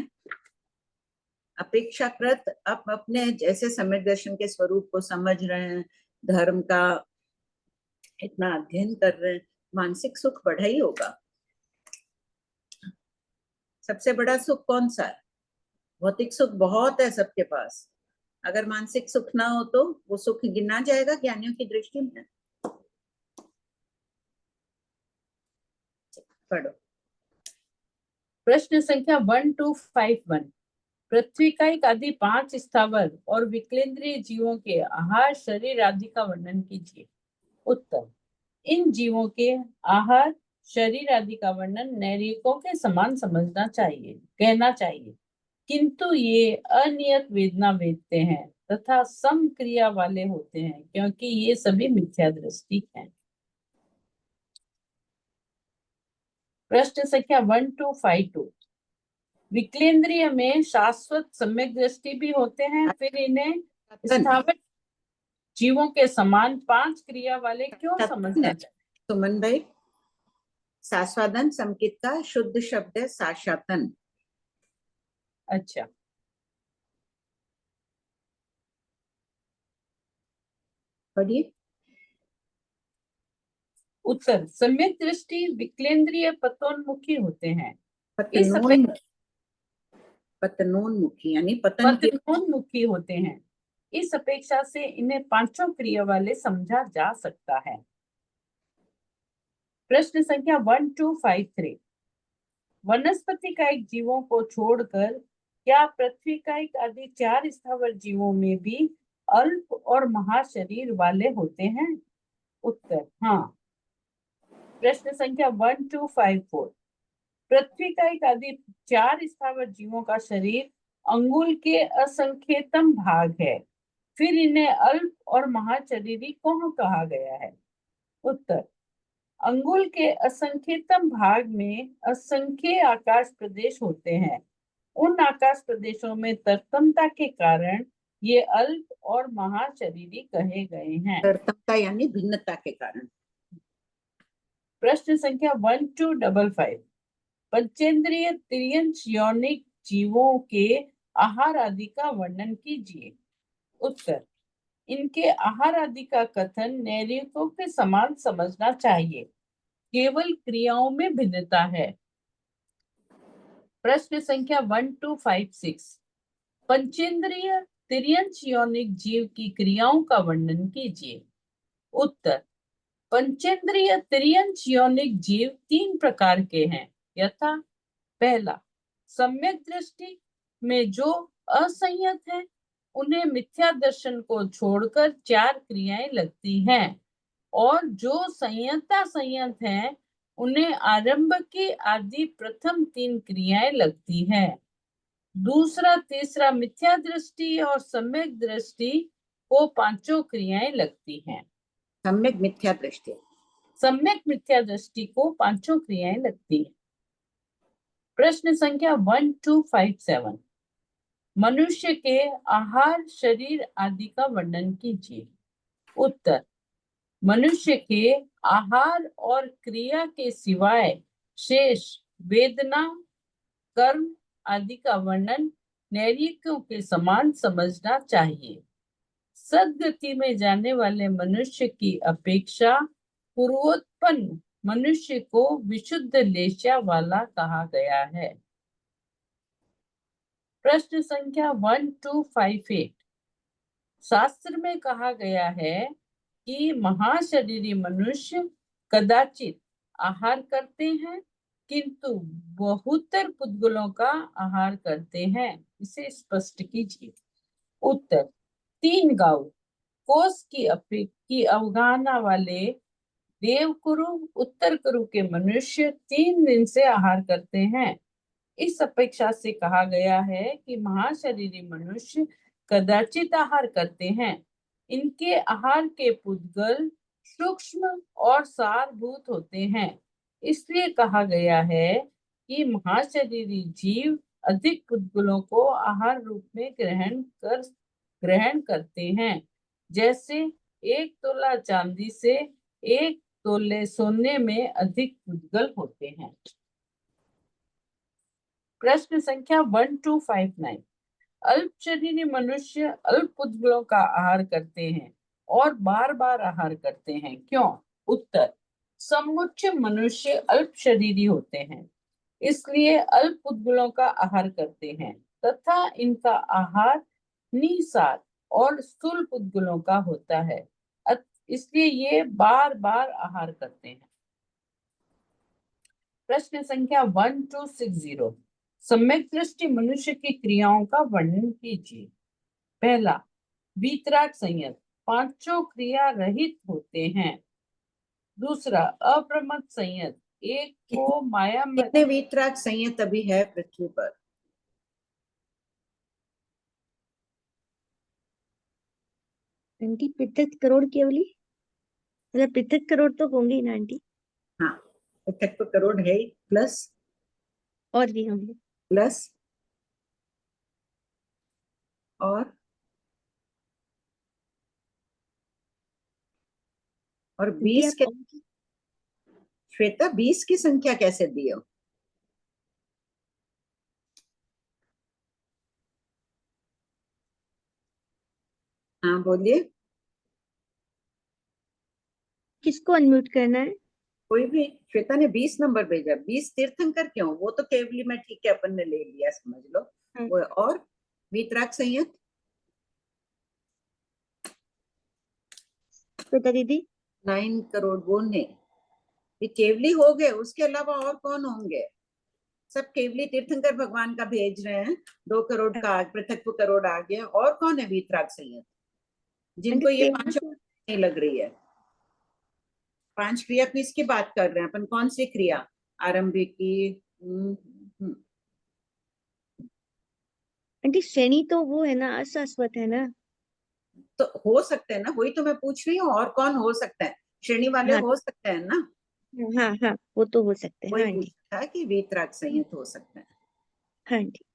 अपेक्षाकृत आप अपने जैसे सम्यक दर्शन के स्वरूप को समझ रहे हैं, धर्म का इतना अध्ययन कर रहे हैं, मानसिक सुख बढ़ा ही होगा। सबसे बड़ा सुख कौन सा है? भौतिक सुख बहुत है सबके पास, अगर मानसिक सुख ना हो तो वो सुख गिना जाएगा ज्ञानियों की दृष्टि में? पढ़ो। प्रश्न संख्या 1251। पृथ्वी का एक आदि 5 स्थावर और विकलेंद्रीय जीवों के आहार शरीर आदि का वर्णन कीजिए। उत्तर, इन जीवों के आहार शरीर आदि का वर्णन नैरिकों के समान समझना चाहिए, कहना चाहिए, किंतु ये अनियत वेदना वेदते हैं तथा सम क्रिया वाले होते हैं, क्योंकि ये सभी मिथ्या दृष्टि हैं। प्रश्न संख्या 1252। विक्लेंद्रिय में शाश्वत सम्यक दृष्टि भी होते हैं, फिर इन्हें स्थावर जीवों के समान 5 क्रिया वाले क्यों समझना चाहिए? सुमन भाई, सास्वादन संकित का शुद्ध शब्द है साशातन। अच्छा, पढ़िए। उत्तर, सम्यक दृष्टि विक्लेंद्रिय पतोन्मुखी होते हैं। इस पतनोन्मुखी यानी पतन की पतनोन्मुखी होते हैं। इस अपेक्षा से इन्हें 5 क्रिया वाले समझा जा सकता है। प्रश्न संख्या 1253। वनस्पति कायिक जीवों को छोड़कर क्या पृथ्वी कायिक आदि 4 स्थावर जीवों में भी अल्प और महाशरीर वाले होते हैं? उत्तर, हाँ। प्रश्न संख्या 1254। पृथ्वी कायिक आदि 4 स्थावर जीवों का शरीर अंगुल के असंख्यतम भाग है, फिर इन्हें अल्प और महाशरीरी कौन कहा गया है? उत्तर, अंगुल के असंख्यतम भाग में असंख्य आकाश प्रदेश होते हैं। उन आकाश प्रदेशों में तरतमता के कारण ये अल्प और महाशरीरी कहे गए हैं। तरतमता यानी भिन्नता के कारण। प्रश्न संख्या 1255। पंचेंद्रिय तिर्यंश यौनिक जीवों के आहार आदि का वर्णन कीजिए। उत्तर, इनके आहार आदि का कथन नैरिकों के समान समझना चाहिए, केवल क्रियाओं में भिन्नता है। प्रश्न संख्या 1256। पंचेंद्रिय तिर्यंश यौनिक जीव की क्रियाओं का वर्णन कीजिए। उत्तर, पंचेंद्रिय तिर्यंश यौनिक जीव 3 प्रकार के हैं, यथा पहला, सम्यक दृष्टि में जो असंयत है उन्हें मिथ्या दर्शन को छोड़कर 4 क्रियाएं लगती हैं, और जो संयत हैं उन्हें आरंभ की आदि प्रथम 3 क्रियाएं लगती हैं। दूसरा, तीसरा मिथ्या दृष्टि और सम्यक दृष्टि को 5 क्रियाएं लगती हैं। सम्यक मिथ्या दृष्टि को 5 क्रियाएं लगती हैं। प्रश्न संख्या 1257। मनुष्य के आहार शरीर आदि का वर्णन कीजिए। उत्तर, मनुष्य के आहार और क्रिया के सिवाय शेष वेदना, कर्म आदि का वर्णन नैरिकों के समान समझना चाहिए। सद्गति में जाने वाले मनुष्य की अपेक्षा पूर्वोत्पन्न मनुष्य को विशुद्ध लेशा वाला कहा गया है। प्रश्न संख्या 1258। शास्त्र में कहा गया है कि महाशरीरी मनुष्य कदाचित आहार करते हैं, किंतु बहुतर पुद्गलों का आहार करते हैं, इसे स्पष्ट कीजिए। उत्तर, 3 गांव कोस की अवगाहना वाले देवकुरु उत्तर कुरु के मनुष्य 3 दिन से आहार करते हैं। इस अपेक्षा से कहा गया है कि महाशरीरी मनुष्य कदाचित आहार करते हैं। इनके आहार के पुद्गल सूक्ष्म और सारभूत होते हैं, इसलिए कहा गया है कि महाशरीरी जीव अधिक पुद्गलों को आहार रूप में ग्रहण करते हैं, जैसे 1 तोला चांदी से 1 तोले सोने में अधिक पुद्गल होते हैं। प्रश्न संख्या 1259। अल्प शरीरी मनुष्य अल्प पुद्गलों का आहार करते हैं और बार बार आहार करते हैं, क्यों? उत्तर, समुच्च मनुष्य अल्प शरीरी होते हैं, इसलिए अल्प पुद्गलों का आहार करते हैं तथा इनका आहार निसार और स्थूल पुद्गलों का होता है, इसलिए ये बार बार आहार करते हैं। प्रश्न संख्या 1260। सम्यक दृष्टि मनुष्य की क्रियाओं का वर्णन कीजिए। पहला, वीतराग संयत 5 क्रिया रहित होते हैं। दूसरा, अप्रमत्त संयत एक को माया में कितने वीतराग संयत अभी है पृथ्वी पर? आंटी पृथक करोड़ केवली, मतलब पृथक करोड़ तो होंगे ही ना आंटी, हाँ, पृथक तो करोड़ है ही, प्लस और भी होंगे। प्लस और आंटी 20 आप के, श्वेता 20 की संख्या कैसे दी हो? हाँ बोलिए, किसको अनम्यूट करना है? कोई भी। श्वेता ने 20 नंबर भेजा, 20 तीर्थंकर क्यों? वो तो केवली में ठीक है, अपन ने ले लिया, समझ लो। हाँ। वो और वीतराग संयत श्वेता दीदी 9 करोड़ वो नहीं, ये केवली हो गए, उसके अलावा और कौन होंगे? सब केवली तीर्थंकर भगवान का भेज रहे हैं। 2 करोड़ का पृथक करोड़ आ गया, और कौन है वीतराग संयत जिनको ये प्रेरणा 5 नहीं लग रही है? 5 क्रिया किसकी बात कर रहे हैं अपन? कौन सी क्रिया? आरंभिक की? आंटी श्रेणी तो वो है ना, अशाश्वत है ना। तो हो सकते हैं ना, वही तो मैं पूछ रही हूँ, और कौन हो सकता है? श्रेणी वाले हाँ हो सकते हैं ना, हाँ हाँ, वो तो हो सकते हैं। वही हाँ आंटी, पूछा था कि वीतराग संयत हो सकते हैं। हाँ आंटी।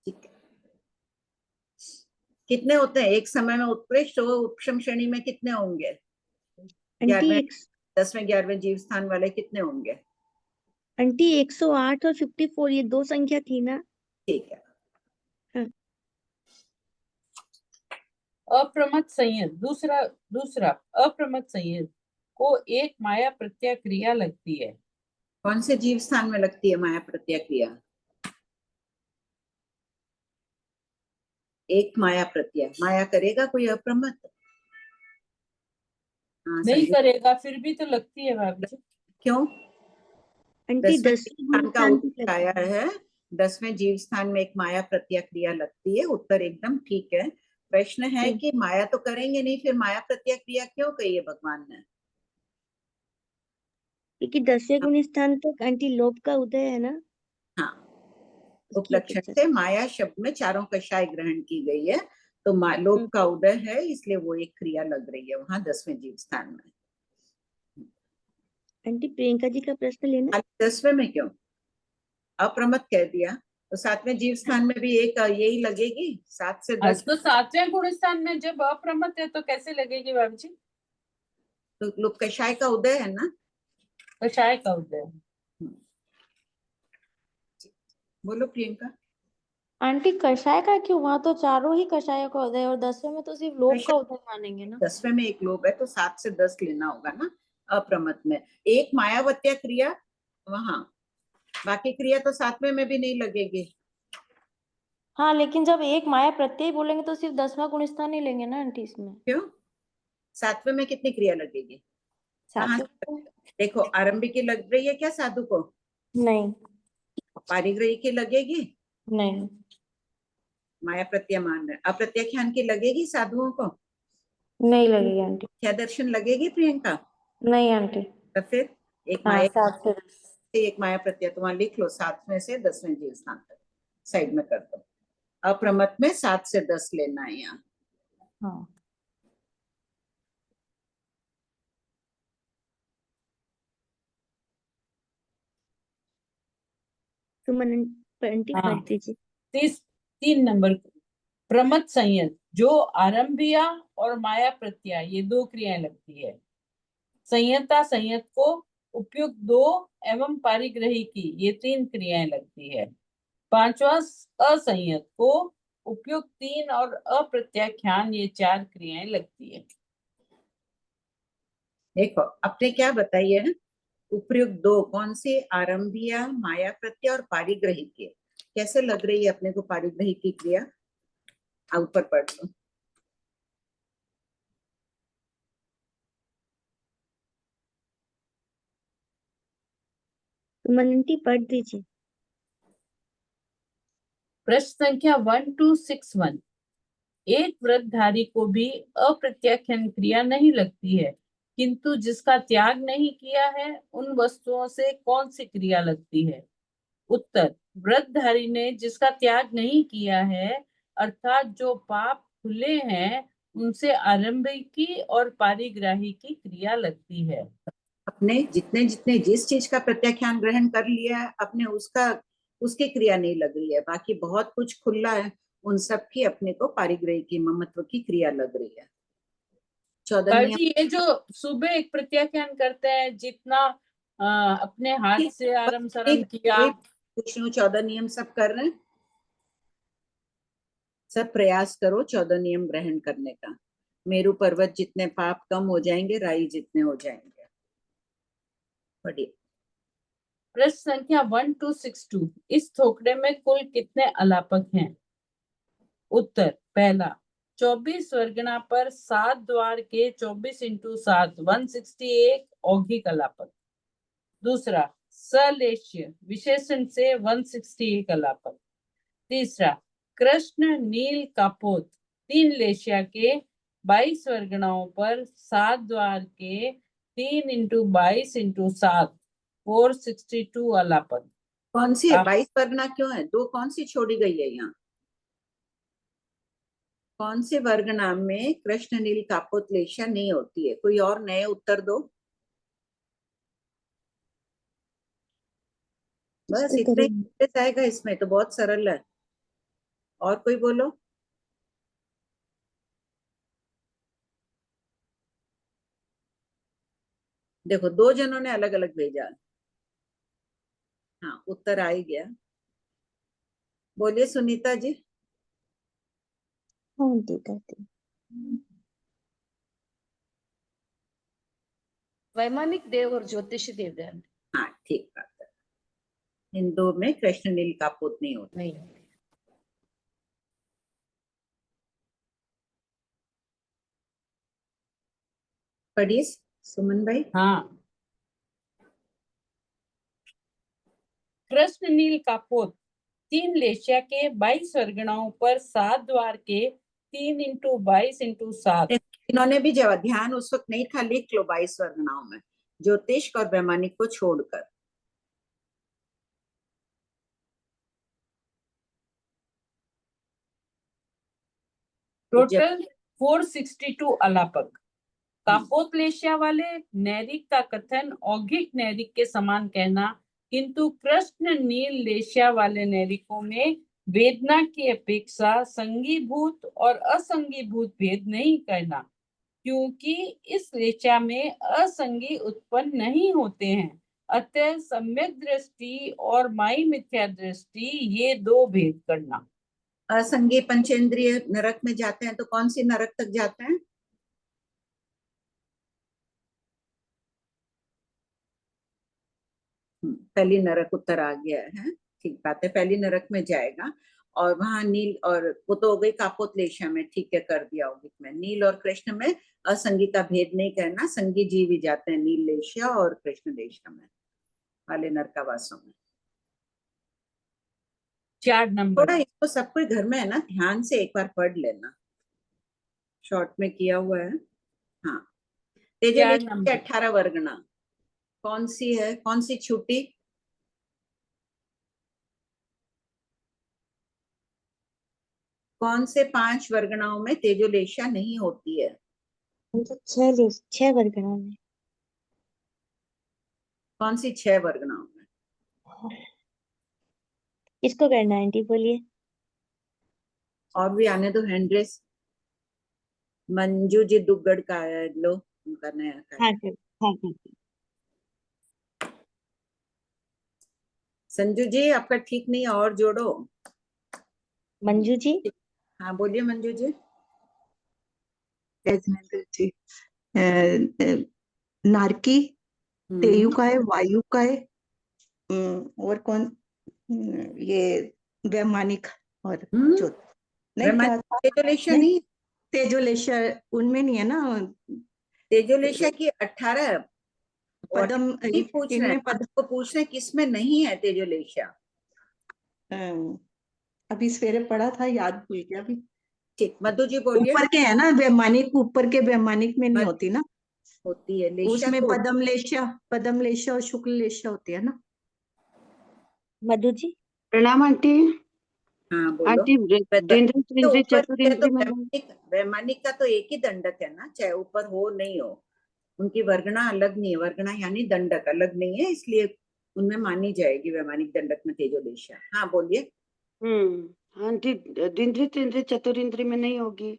ठीक है, कितने होते हैं एक समय में? उत्कृष्ट हो उपशम श्रेणी में कितने होंगे? आंटी 11वें 10वें 11वें जीव स्थान वाले कितने होंगे? आंटी 108 और 54, ये 2 संख्या थी ना। ठीक है, अप्रमत्त संयत, दूसरा अप्रमत्त संयत को एक माया प्रत्यय क्रिया लगती है। कौन से जीव स्थान में लगती है माया प्रत्यय क्रिया? एक माया प्रत्यय, माया करेगा कोई अप्रमत्त? हाँ नहीं संजय, करेगा फिर भी तो लगती है भाभी जी। क्यों? आंटी 10वें 10वें स्थान का स्थान पे उत्तर लगती आया है। है, 10वें जीव स्थान में एक माया प्रत्यय क्रिया लगती है, उत्तर एकदम ठीक है। प्रश्न है कि माया तो करेंगे नहीं, फिर माया प्रत्यय क्रिया क्यों कही है भगवान ने? क्योंकि 10वें गुण स्थान तक आंटी लोभ का उदय है ना, हाँ, उसकी उपलक्षण अपेक्षा से से। माया शब्द में चारों कषाय ग्रहण की गई है, तो लोभ का उदय है, इसलिए वो एक क्रिया लग रही है वहां 10वें जीव स्थान में। आंटी प्रियंका जी का प्रश्न लेना। 10वें में क्यों अप्रमत्त कह दिया? तो 7वें जीव स्थान में भी एक यही लगेगी, 7 से 10। तो 7वें गुण स्थान में जब अप्रमत्त है तो कैसे लगेगी भाभी जी? तो लोग कषाय का उदय है ना। कषाय का उदय। बोलो प्रियंका। आंटी कषाय का क्यों? वहां तो चारों ही कषायों का उदय है और 10वें में तो सिर्फ लोभ का उदय मानेंगे ना। 10वें में एक लोभ है, तो 7 से 10 लेना होगा ना अप्रमत्त में। एक मायावत्या क्रिया वहां, बाकी क्रिया तो 7वें में भी नहीं लगेगी। हाँ, लेकिन जब एक माया प्रत्यय बोलेंगे तो सिर्फ 10वां गुण स्थान ही लेंगे ना आंटी इसमें। क्यों? 7वें में कितनी क्रिया लगेगी? कहाँ? देखो, आरंभिक की लग रही है क्या साधु को? नहीं पारिग्रही की लगेगी? नहीं माया प्रत्यय मान रहे, अप्रत्याख्यान की लगेगी साधुओं को? नहीं लगेगी आंटी। क्या दर्शन लगेगी प्रियंका? नहीं आंटी। तो फिर एक हाँ, माया 7 से 10। से एक माया प्रत्यय, तो वहां लिख लो 7वें से 10वें जीव स्थान तक, साइड में कर दो। अप्रमत्त में 7 से 10 लेना है यहाँ। हाँ सुमन आंटी हाँ। पढ़ दीजिए। 3 नंबर प्रमत्त संयत जो आरंभिया और माया प्रत्यय ये 2 क्रियाएं लगती है। संयता संयत को उपयुक्त 2 एवं पारिग्रही की ये 3 क्रियाएं लगती है। 5वां असंयत को उपयुक्त 3 और अप्रत्याख्यान ये 4 क्रियाएं लगती है। देखो अपने क्या बताइए, उपयुक्त 2 कौन से? आरंभिया, माया प्रत्यय और पारिग्रही के। कैसे लग रही है अपने को पारिग्रही की क्रिया? ऊपर पढ़ लो। सुमन आंटी पढ़ दीजिए। प्रश्न संख्या 1261। एक व्रतधारी को भी अप्रत्याख्यान क्रिया नहीं लगती है किंतु जिसका त्याग नहीं किया है उन वस्तुओं से कौन सी क्रिया लगती है? उत्तर, व्रतधारी ने जिसका त्याग नहीं किया है अर्थात जो पाप खुले हैं उनसे आरंभिकी और पारिग्राही की क्रिया लगती है। अपने जितने जितने जिस चीज का प्रत्याख्यान ग्रहण कर लिया है अपने उसकी क्रिया नहीं लग रही है, बाकी बहुत कुछ खुला है, उन सब की अपने को पारिग्रही की ममत्व की क्रिया लग रही है। 14 पर नियम जी ये जो सुबह एक प्रत्याख्यान करते हैं जितना अपने हाथ से आरम सरम किया, वही पूछ लूं, 14 नियम सब कर रहे हैं, सब प्रयास करो 14 नियम ग्रहण करने का। मेरू पर्वत जितने पाप कम हो जाएंगे, राई जितने हो जाएंगे। बढ़िया। प्रश्न संख्या 1262, इस थोकड़े में कुल कितने अलापक हैं? उत्तर, पहला 24 वर्गना पर 7 द्वार के 24 इंटू 7 168 औघिक अलापक। दूसरा, सलेश्य विशेषण से 168 अलापक। तीसरा, कृष्ण नील कापोत 3 लेशिया के 22 वर्गणाओं पर 7 द्वार के 3 इंटू 22 इंटू 7 462 अलापक। कौन सी है 22 वर्गना क्यों है? दो कौन सी छोड़ी गई है यहाँ? कौन से वर्गना में कृष्ण नील कापोत लेशिया नहीं होती है? कोई और नए उत्तर दो। बस इतने ही आएगा, इसमें तो बहुत सरल है। और कोई बोलो। देखो 2 जनों ने अलग अलग भेजा। हाँ, उत्तर आ ही गया। बोलिए सुनीता जी। हाँ ठीक है। वैमानिक देव और ज्योतिषी देव ध्यान हाँ ठीक बात है, इन दो में कृष्ण नील कापोत नहीं होता। नहीं। पढ़िए सुमन भाई। हाँ, कृष्ण नील कापोत 3 लेशिया के 22 वर्गणाओं पर 7 द्वार के 3 इंटू 22 इंटू 7। इन्होंने भी जवाब ध्यान उस वक्त नहीं था, लिख लो 22 वर्गणाओं में, ज्योतिष और वैमानिक को छोड़कर। टोटल 462 अलापक। कापोत लेशिया वाले नैरिक का कथन औघिक नैरिक के समान कहना, किंतु कृष्ण नील लेशिया वाले नैरिकों में वेदना की अपेक्षा संगीभूत और असंगीभूत भेद नहीं कहना, क्योंकि इस लेशिया में असंगी उत्पन्न नहीं होते हैं। अतः सम्यक दृष्टि और माई मिथ्या दृष्टि ये 2 भेद करना। असंगी पंचेंद्रिय नरक में जाते हैं तो कौन सी नरक तक जाते हैं? पहली नरक उत्तर आ गया है, ठीक बात है, पहली नरक में जाएगा। और वहां नील और वो तो हो गई कापोत लेशिया में, ठीक है कर दिया होगी में। नील और कृष्ण में असंगी का भेद नहीं करना, संगी जीव ही जाते हैं नील लेशिया और कृष्ण लेशिया में वाले नरकावासों में। 4 नंबर। थोड़ा इसको सब कोई घर में है ना, ध्यान से एक बार पढ़ लेना, शॉर्ट में किया हुआ है। हाँ, तेजोलेशिया की 18 वर्गना कौन सी है? कौन सी छूटी? कौन से 5 वर्गणाओं में तेजोलेशिया नहीं होती है? 6 वर्गणाओं में। कौन सी 6 वर्गणाओं में? किसको करना है आंटी बोलिए। और भी आने दो हैंड रेस। मंजू जी दुग्गड़ का आया है, लो उनका नया का। हाँ कर, हाँ कर। संजू जी आपका ठीक नहीं है, और जोड़ो। मंजू जी। हाँ बोलिए मंजू जी। जी नारकी, तेयु का है, वायु का है, और कौन, ये वैमानिक और ज्योत नहीं क्या था? तेजोलेशिया नहीं, तेजोलेशिया उनमें नहीं है ना। तेजोलेशिया की 18 पदम नहीं पूछ रहे हैं, आपको पूछ रहे हैं किसमें नहीं है तेजोलेशिया। अभी सवेरे पढ़ा था, याद भूल गया अभी। ठीक, मधु जी बोलिए। ऊपर के है ना वैमानिक, ऊपर के वैमानिक में नहीं होती ना। होती है। लेशा उसमें तो पदम लेशा और शुक्ल लेशा होती है ना। मधु जी। प्रणाम आंटी। हाँ बोलो। आंटी द्विंद्री तो त्रिंद्री ऊपर है तो चतुरिंद्री में वैमानिक का तो एक ही दंडक है ना, चाहे ऊपर हो नहीं हो, उनकी वर्गणा अलग नहीं है। वर्गणा यानी दंडक अलग नहीं है, इसलिए उनमें मानी जाएगी वैमानिक दंडक में तेजोलेशा। हाँ बोलिए। आंटी द्विंद्री त्रिंद्री चतुरिंद्री में नहीं होगी।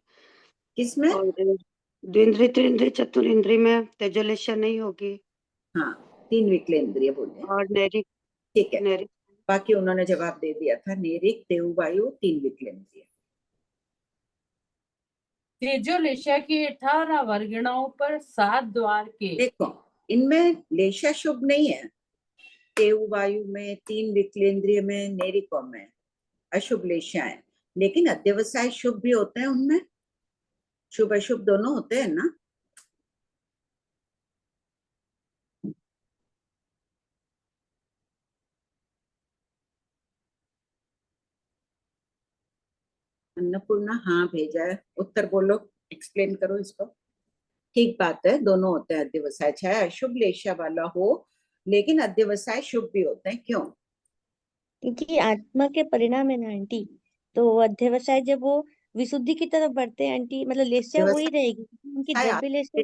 किसमें? और द्विंद्री त्रिंद्री चतुरिंद्री में तेजोलेशा नहीं होगी। हाँ, 3 विकलेंद्रिय बोलिए। और नेरिक ठीक है, नेरिक बाकी उन्होंने जवाब दे दिया था। नेरिक, देववायु, 3 विकलेंद्रिय। तेजोलेशा की 18 वर्गणाओं पर 7 द्वार के। देखो, इनमें लेशा शुभ नहीं है। देववायु में, 3 विकलेंद्रिय में, नेरिकों में अशुभ लेशा है, लेकिन अध्यवसाय शुभ भी होते हैं उनमें। शुभ अशुभ दोनों होते हैं ना। अन्नपूर्णा हाँ भेजा है। उत्तर बोलो, एक्सप्लेन करो इसको। ठीक बात है, दोनों होते हैं अध्यवसाय, चाहे अशुभ लेशा वाला हो, लेकिन अध्यवसाय शुभ भी होते हैं। क्यों? क्योंकि आत्मा के परिणाम है ना आंटी, तो अध्यवसाय जब वो विशुद्धि की तरफ बढ़ते हैं आंटी, मतलब लेस्या वही रहेगी, उनकी द्रव्य लेस्या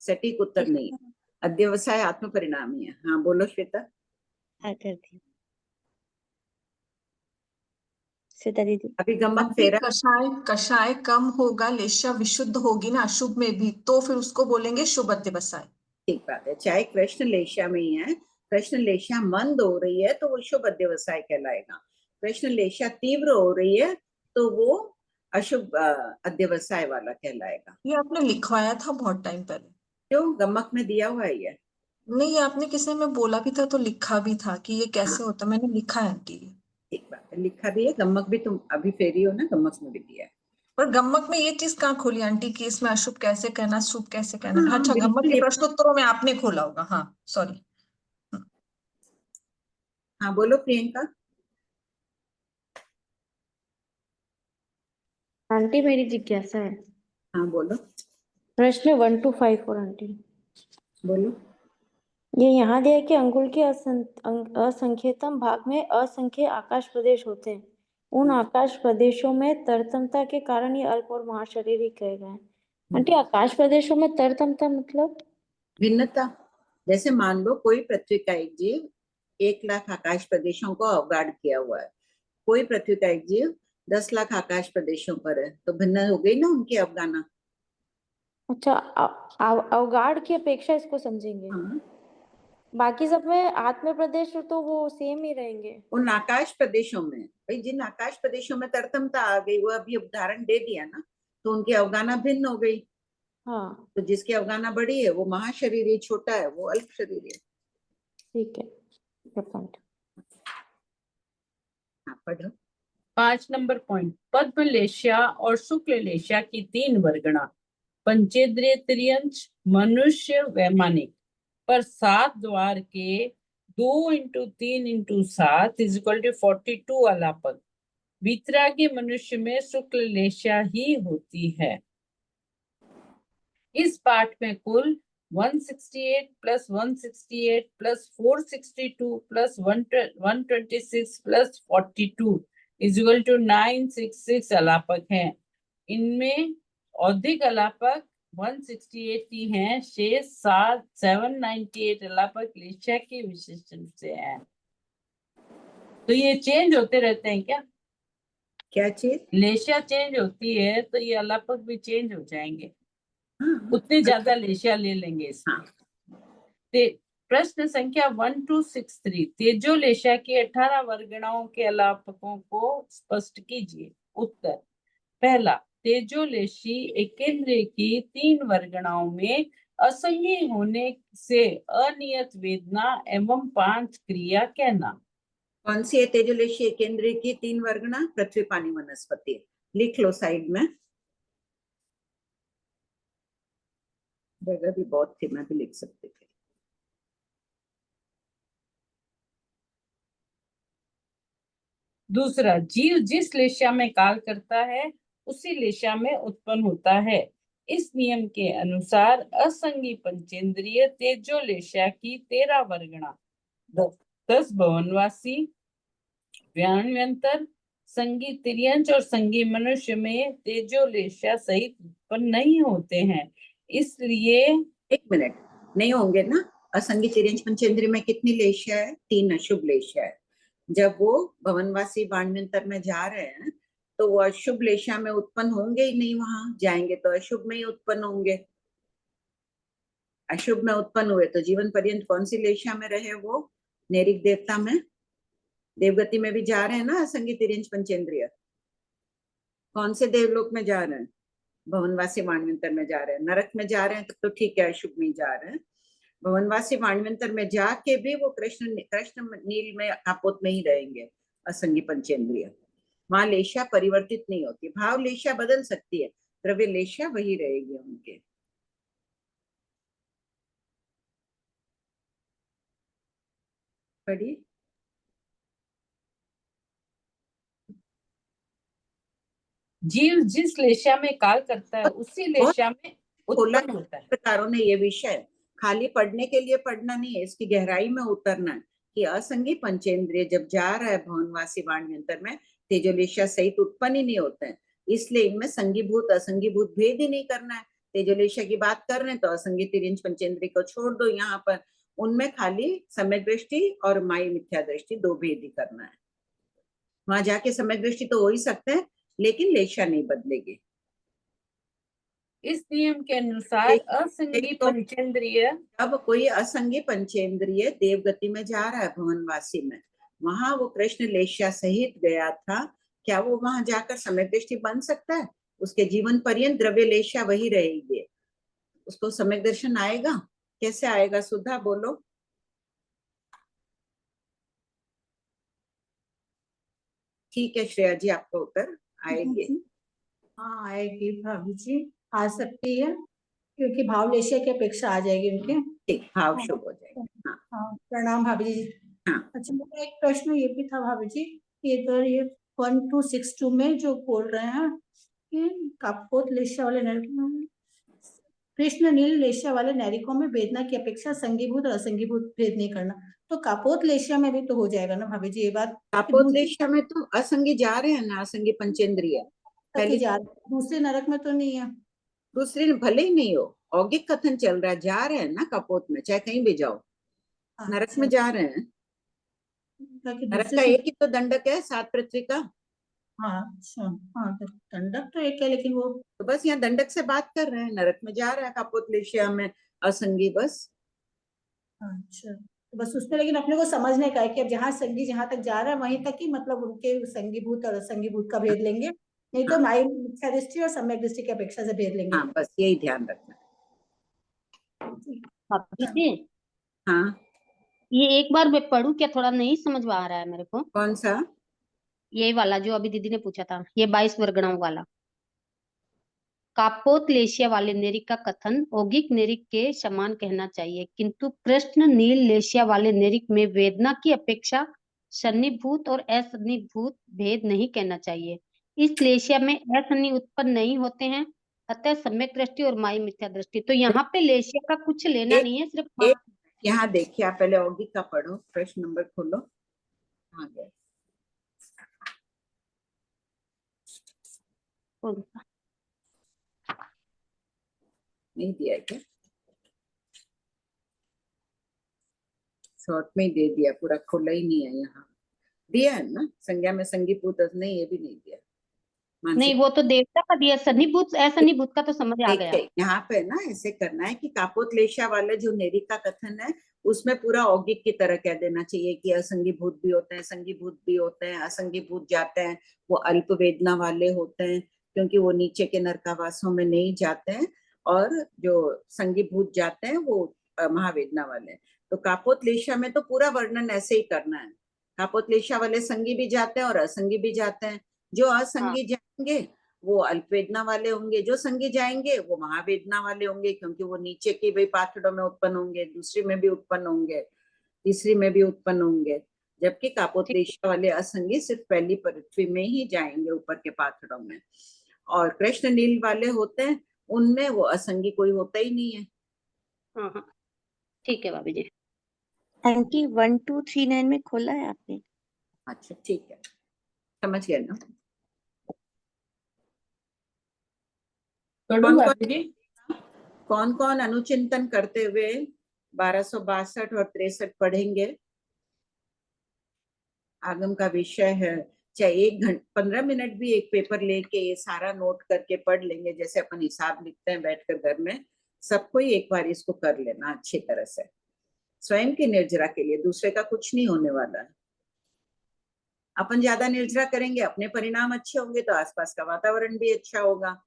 सटीक उत्तर नहीं है। अध्यवसाय आत्म परिणामी है। हाँ बोलो श्वेता। करती श्वेता दीदी। अभी गमक आंटी फेरा। कषाय कषाय कम होगा, लेशा विशुद्ध होगी ना अशुभ में भी, तो फिर उसको बोलेंगे शुभ अध्यवसाय। ठीक बात है, चाहे कृष्ण लेशा में ही है, कृष्ण लेशा मंद हो रही है तो वो शुभ अध्यवसाय कहलाएगा। कृष्ण लेशा तीव्र हो रही है तो वो अशुभ अध्यवसाय वाला कहलाएगा। ये आपने लिखवाया था बहुत टाइम पहले। क्यों? गमक में दिया हुआ है ये। नहीं, ये आपने किसी में बोला भी था तो लिखा भी था कि ये कैसे हाँ, होता, मैंने लिखा है आंटी। ठीक बात है, लिखा भी है। गमक भी तुम अभी फेरी हो ना, गमक में भी दिया है। पर गम्मक में ये चीज कहाँ खोली आंटी कि इसमें अशुभ कैसे कहना, शुभ कैसे कहना? हाँ अच्छा, गम्मक बिल्कुल के प्रश्नोत्तरों में आपने खोला होगा। हाँ सॉरी। हाँ बोलो प्रियंका। आंटी मेरी जिज्ञासा है। हाँ बोलो। प्रश्न 1 to 5 और आंटी बोलो। ये यहाँ दिया है कि अंगुल के असंख्यतम भाग में असंख्य आकाश प्रदेश होते हैं। उन आकाश प्रदेशों में तरतमता के कारण ये अल्प और महाशरीरी कहे गए हैं। आंटी आकाश प्रदेशों में तरतमता मतलब? भिन्नता। जैसे मान लो कोई पृथ्वी का एक जीव 1 लाख आकाश प्रदेशों को अवगाढ़ किया हुआ है, कोई पृथ्वी का एक जीव 10 लाख आकाश प्रदेशों पर है, तो भिन्न हो गई ना उनकी अवगाहना। अच्छा, अवगाढ़ की अपेक्षा इसको समझेंगे। हाँ, बाकी सब में आत्म प्रदेश तो वो सेम ही रहेंगे। उन आकाश प्रदेशों में, भाई जिन आकाश प्रदेशों में तरतमता आ गई, वो अभी उदाहरण दे दिया ना, तो उनकी अवगाहना भिन्न हो गई। हाँ तो जिसकी अवगाहना बड़ी है वो महाशरीरी, छोटा है वो अल्प शरीरी है। ठीक है। पॉइंट। हाँ पढ़ो। 5 नंबर पॉइंट। पद्म लेशा और शुक्ल लेशा की 3 वर्गणा पंचेंद्रिय त्रियंश मनुष्य वैमानिक पर 7 द्वार के 2 × 3 × 7 = 42 अलापक। वितरागी मनुष्य में शुक्ल लेशा ही होती है। इस पाठ में कुल 168 + 168 + 462 + 126 + 42 = 966 अलापक हैं। इनमें औधिक अलापक 168 ही हैं, शेष 798 अलापक लेशा के विशेषण से हैं। तो ये चेंज होते रहते हैं क्या? क्या चीज? लेशा चेंज होती है तो ये अलापक भी चेंज हो जाएंगे। हाँ, उतनी ज्यादा लेशा ले लेंगे इसमें। प्रश्न संख्या 1263। तेजोलेशा की 18 वर्गणाओं के अलापकों को स्पष्ट कीजिए। उत्तर। पहला, तेजोलेशी एकेंद्रिय की 3 वर्गणाओं में असंगी होने से अनियत वेदना एवं 5 क्रिया कहना। कौन सी है तेजोलेशी केंद्र की 3 वर्गणा? पृथ्वी पानी वनस्पति। लिख लो साइड में, जगह भी बहुत थी, मैं भी लिख सकती थी। दूसरा, जीव जिस लेशा में काल करता है उसी लेशा में उत्पन्न होता है। इस नियम के अनुसार असंगी पंचेंद्रिय तेजोलेशा की 13 वर्गणा 10 भवनवासी व्यान्यंतर संगी तिर्यंच और संगी मनुष्य में तेजोलेशा सहित उत्पन्न नहीं होते हैं। इसलिए 1 मिनट, नहीं होंगे ना। असंगी तिर्यंच पंचेंद्रिय में कितनी लेशा है? 3 अशुभ लेशा है। जब वो भवनवासी वाण्यंतर में जा रहे हैं तो वो अशुभ लेशा में उत्पन्न होंगे ही नहीं, वहां जाएंगे तो अशुभ में ही उत्पन्न होंगे। अशुभ में उत्पन्न हुए तो जीवन पर्यंत कौन सी लेशा में रहे? वो नेरिक देवता में, देवगति में भी जा रहे हैं ना असंगी तिर्यंच पंचेंद्रिय। कौन से देवलोक में जा रहे हैं? भवनवासी वाण्यंतर में जा रहे हैं। नरक में जा रहे हैं तो ठीक है, अशुभ में जा रहे हैं। भवनवासी वाण्यंतर में जाके भी वो कृष्ण नील में कापोत में ही रहेंगे असंगी पंचेंद्रिय। वहां लेशा परिवर्तित नहीं होती। भाव लेशा बदल सकती है, द्रव्य लेशा वही रहेगी उनके। पढ़िए। जीव जिस लेशा में काल करता है उसी लेशा में उत्पन्न होता है। प्रकारों ने ये विषय खाली पढ़ने के लिए पढ़ना नहीं है, इसकी गहराई में उतरना है कि असंगी पंचेंद्रिय जब जा रहा है भवनवासी वाण्यंतर में, तेजोलेशा सहित उत्पन्न ही नहीं होते हैं। इसलिए इनमें संगीभूत असंगीभूत भेद ही नहीं करना है। तेजोलेशा की बात कर रहे हैं तो असंगी तिर्यंच पंचेंद्रिय को छोड़ दो। यहाँ पर उनमें खाली सम्यक दृष्टि और माई मिथ्या दृष्टि 2 भेद ही करना है। वहां जाके सम्यक दृष्टि तो हो ही सकते हैं, लेकिन लेशा नहीं बदलेगी। इस नियम के अनुसार असंगी पंचेंद्रिय, अब कोई असंगी पंचेंद्रिय देवगति में जा रहा है भवनवासी में, वहां वो कृष्ण लेशा सहित गया था, क्या वो वहां जाकर सम्यक दृष्टि बन सकता है? उसके जीवन पर्यंत द्रव्य लेशा वही रहेगी। उसको सम्यक दर्शन आएगा? कैसे आएगा? सुधा बोलो। ठीक है श्रेया जी, आपको उत्तर आएगी। हाँ आएगी भाभी जी, आ सकती है, क्योंकि भाव लेशा की अपेक्षा आ जाएगी उनके। ठीक, भाव शुभ हो जाएगा। हाँ, हाँ प्रणाम भाभी जी। हाँ। अच्छा, मेरा एक प्रश्न ये भी था भाभी जी कि इधर ये 1262 में जो बोल रहे हैं कि कापोत लेशा वाले नैरिकों में, कृष्ण नील लेशा वाले नैरिकों में वेदना की अपेक्षा संगीभूत और असंगीभूत भेद नहीं करना, तो कापोत लेशा में भी तो हो जाएगा ना भाभी जी ये बात? कापोत लेशा में तो असंगी जा रहे हैं ना, असंगी पंचेंद्रिय पहले जा दूसरे नरक में तो नहीं है। दूसरे भले ही नहीं हो, औगिक कथन चल रहा है, जा रहे हैं ना कपोत में, चाहे कहीं भी जाओ। नरक में जा रहे हैं। नरक का एक ही तो दंडक है, 7 पृथ्वी का। हाँ अच्छा, हाँ दंडक तो एक है, लेकिन वो तो बस यहाँ दंडक से बात कर रहे हैं। नरक में जा रहा है कापोत लेशा में असंगी, बस। अच्छा, तो बस उसमें लेकिन अपने को समझने का है कि अब जहाँ संगी जहाँ तक जा रहा है वहीं तक ही मतलब उनके संगीभूत और असंगीभूत का भेद लेंगे, नहीं तो माई मिथ्या दृष्टि और सम्यक दृष्टि की अपेक्षा से भेद लेंगे। हाँ बस यही ध्यान रखना। हाँ, ये एक बार मैं पढ़ूं क्या? थोड़ा नहीं समझ में आ रहा है मेरे को। कौन सा? ये वाला जो अभी दीदी ने पूछा था, ये 22 वर्गणाओं वाला। कापोत लेशिया वाले नेरिक का कथन औगिक नेरिक के समान कहना चाहिए, किंतु कृष्ण नील लेशिया वाले नेरिक में वेदना की अपेक्षा सन्निभूत और असन्निभूत भेद नहीं कहना चाहिए। इस लेशिया में असन्नि उत्पन्न नहीं होते हैं, अतः सम्यक दृष्टि और माई मिथ्या दृष्टि। तो यहाँ पे लेशिया का कुछ लेना नहीं है, सिर्फ यहाँ देखिए, आप पहले औगिक का पढ़ो, प्रश्न नंबर खोलो। आ गया। नहीं दिया क्या? शॉर्ट में ही दे दिया, पूरा खोला ही नहीं है। यहाँ दिया है ना संज्ञा में संगीभूत, नहीं ये भी नहीं दिया। नहीं, वो तो देवता का दिया, सन्निभूत असन्निभूत का तो समझ आ गया। यहाँ पे ना ऐसे करना है कि कापोत लेशा वाले जो नेरिक का कथन है उसमें पूरा औगिक की तरह कह देना चाहिए कि असंगीभूत भी होते हैं, संगीभूत भी होते हैं। असंगीभूत जाते हैं वो अल्प वेदना वाले होते हैं, क्योंकि वो नीचे के नरकावासों में नहीं जाते हैं, और जो संगीभूत जाते हैं वो महावेदना वाले। तो कापोत लेशा में तो पूरा वर्णन ऐसे ही करना है। कापोत लेशा वाले संगी भी जाते हैं और असंगी भी जाते हैं। जो असंगी जाएंगे वो अल्प वेदना वाले होंगे, जो संगी जाएंगे वो महावेदना वाले होंगे, क्योंकि वो नीचे की भी पाथड़ों में उत्पन्न होंगे, दूसरी में भी उत्पन्न होंगे, तीसरी में भी उत्पन्न होंगे। जबकि कापोत लेशा वाले असंगी सिर्फ पहली पृथ्वी में ही जाएंगे, ऊपर के पाथड़ों में। और कृष्ण नील वाले होते हैं उनमें वो असंगी कोई होता ही नहीं है। हाँ हाँ ठीक है भाभी जी। आंटी 1239 में खोला है आपने? अच्छा ठीक है, समझ गए ना। कौन कौन अनुचिंतन करते हुए 1262 और 63 पढ़ेंगे? आगम का विषय है, चाहे 1 घंटा 15 मिनट भी एक पेपर लेके ये सारा नोट करके पढ़ लेंगे, जैसे अपन हिसाब लिखते हैं बैठकर घर में, सबको ही एक बार इसको कर लेना अच्छी तरह से, स्वयं की निर्जरा के लिए, दूसरे का कुछ नहीं होने वाला है। अपन ज्यादा निर्जरा करेंगे, अपने परिणाम अच्छे होंगे तो आसपास का वातावरण भी अच्छा होगा।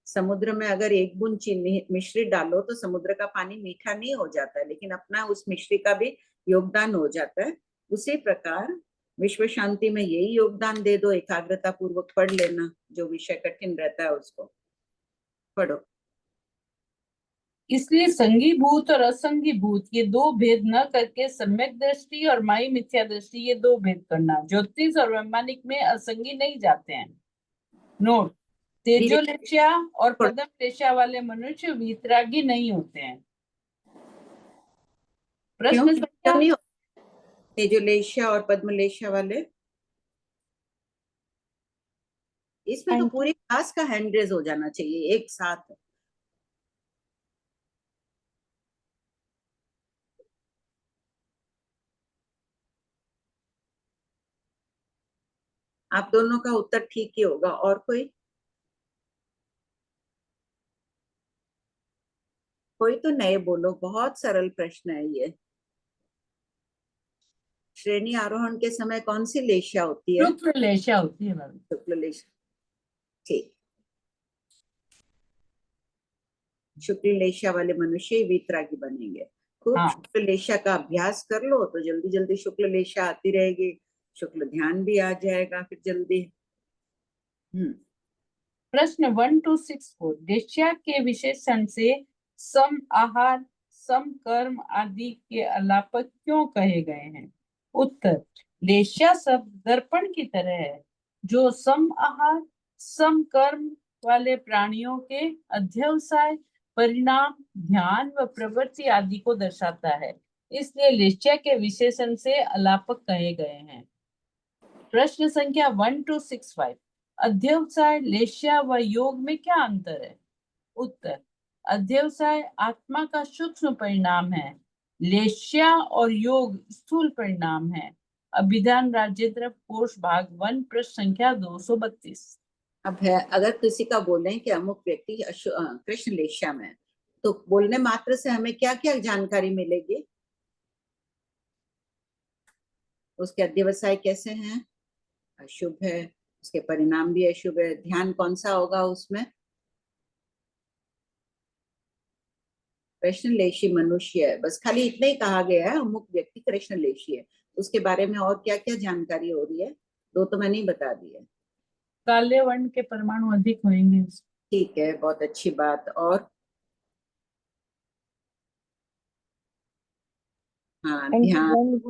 समुद्र में अगर 1 बूंद चीनी मिश्री डालो तो समुद्र का पानी मीठा नहीं हो जाता है, लेकिन अपना उस मिश्री का भी योगदान हो जाता है। उसी प्रकार विश्व शांति में यही योगदान दे दो, एकाग्रता पूर्वक पढ़ लेना, जो विषय कठिन रहता है उसको पढ़ो। इसलिए संगीभूत और असंगीभूत ये 2 भेद न करके सम्यक दृष्टि और माई मिथ्या दृष्टि ये 2 भेद करना। ज्योतिष और वैमानिक में असंगी नहीं जाते हैं। नोट, तेजोलेशा और पद्मलेशा वाले मनुष्य वीतरागी नहीं होते हैं। प्रश्न संख्या नहीं तेजोलेशा और पद्मलेशा वाले, इसमें तो पूरी क्लास का हैंड रेज हो जाना चाहिए एक साथ। आप दोनों का उत्तर ठीक ही होगा। और कोई तो नए बोलो, बहुत सरल प्रश्न है ये। श्रेणी आरोहण के समय कौन सी लेशा होती है? शुक्ल लेशा होती है मैम। शुक्ल लेशा, ठीक। शुक्ल लेशा वाले मनुष्य ही वीतरागी बनेंगे। खूब शुक्ल लेशा का अभ्यास कर लो तो जल्दी जल्दी शुक्ल लेशा आती रहेगी, शुक्ल ध्यान भी आ जाएगा फिर जल्दी। प्रश्न 1264, लेशा के विशेषण से सम आहार, सम कर्म आदि के अलापक क्यों कहे गए हैं? उत्तर, लेशा शब्द दर्पण की तरह है, जो सम आहार, सम कर्म वाले प्राणियों के अध्यवसाय, परिणाम, ध्यान व प्रवृत्ति आदि को दर्शाता है। इसलिए लेशा के विशेषण से अलापक कहे गए हैं। प्रश्न संख्या 1265, अध्यवसाय, लेशा व योग में क्या अंतर है? उत्तर, अध्यवसाय आत्मा का सूक्ष्म परिणाम है, लेशा और योग स्थूल परिणाम है। अभिधान राजेंद्र कोश भाग 1 प्रश्न संख्या 232। अब है, अगर किसी का बोले कि अमुक व्यक्ति कृष्ण लेशा में, तो बोलने मात्र से हमें क्या क्या जानकारी मिलेगी? उसके अध्यवसाय कैसे हैं? अशुभ है, उसके परिणाम भी अशुभ है। ध्यान कौन सा होगा उसमें? कृष्णलेशी मनुष्य है, बस खाली इतना ही कहा गया है, अमुक व्यक्ति कृष्णलेशी है। उसके बारे में और क्या क्या जानकारी हो रही है? 2 तो मैंने ही बता दिए। काले वर्ण के परमाणु अधिक होंगे। ठीक है, बहुत अच्छी बात। और हाँ, ध्यान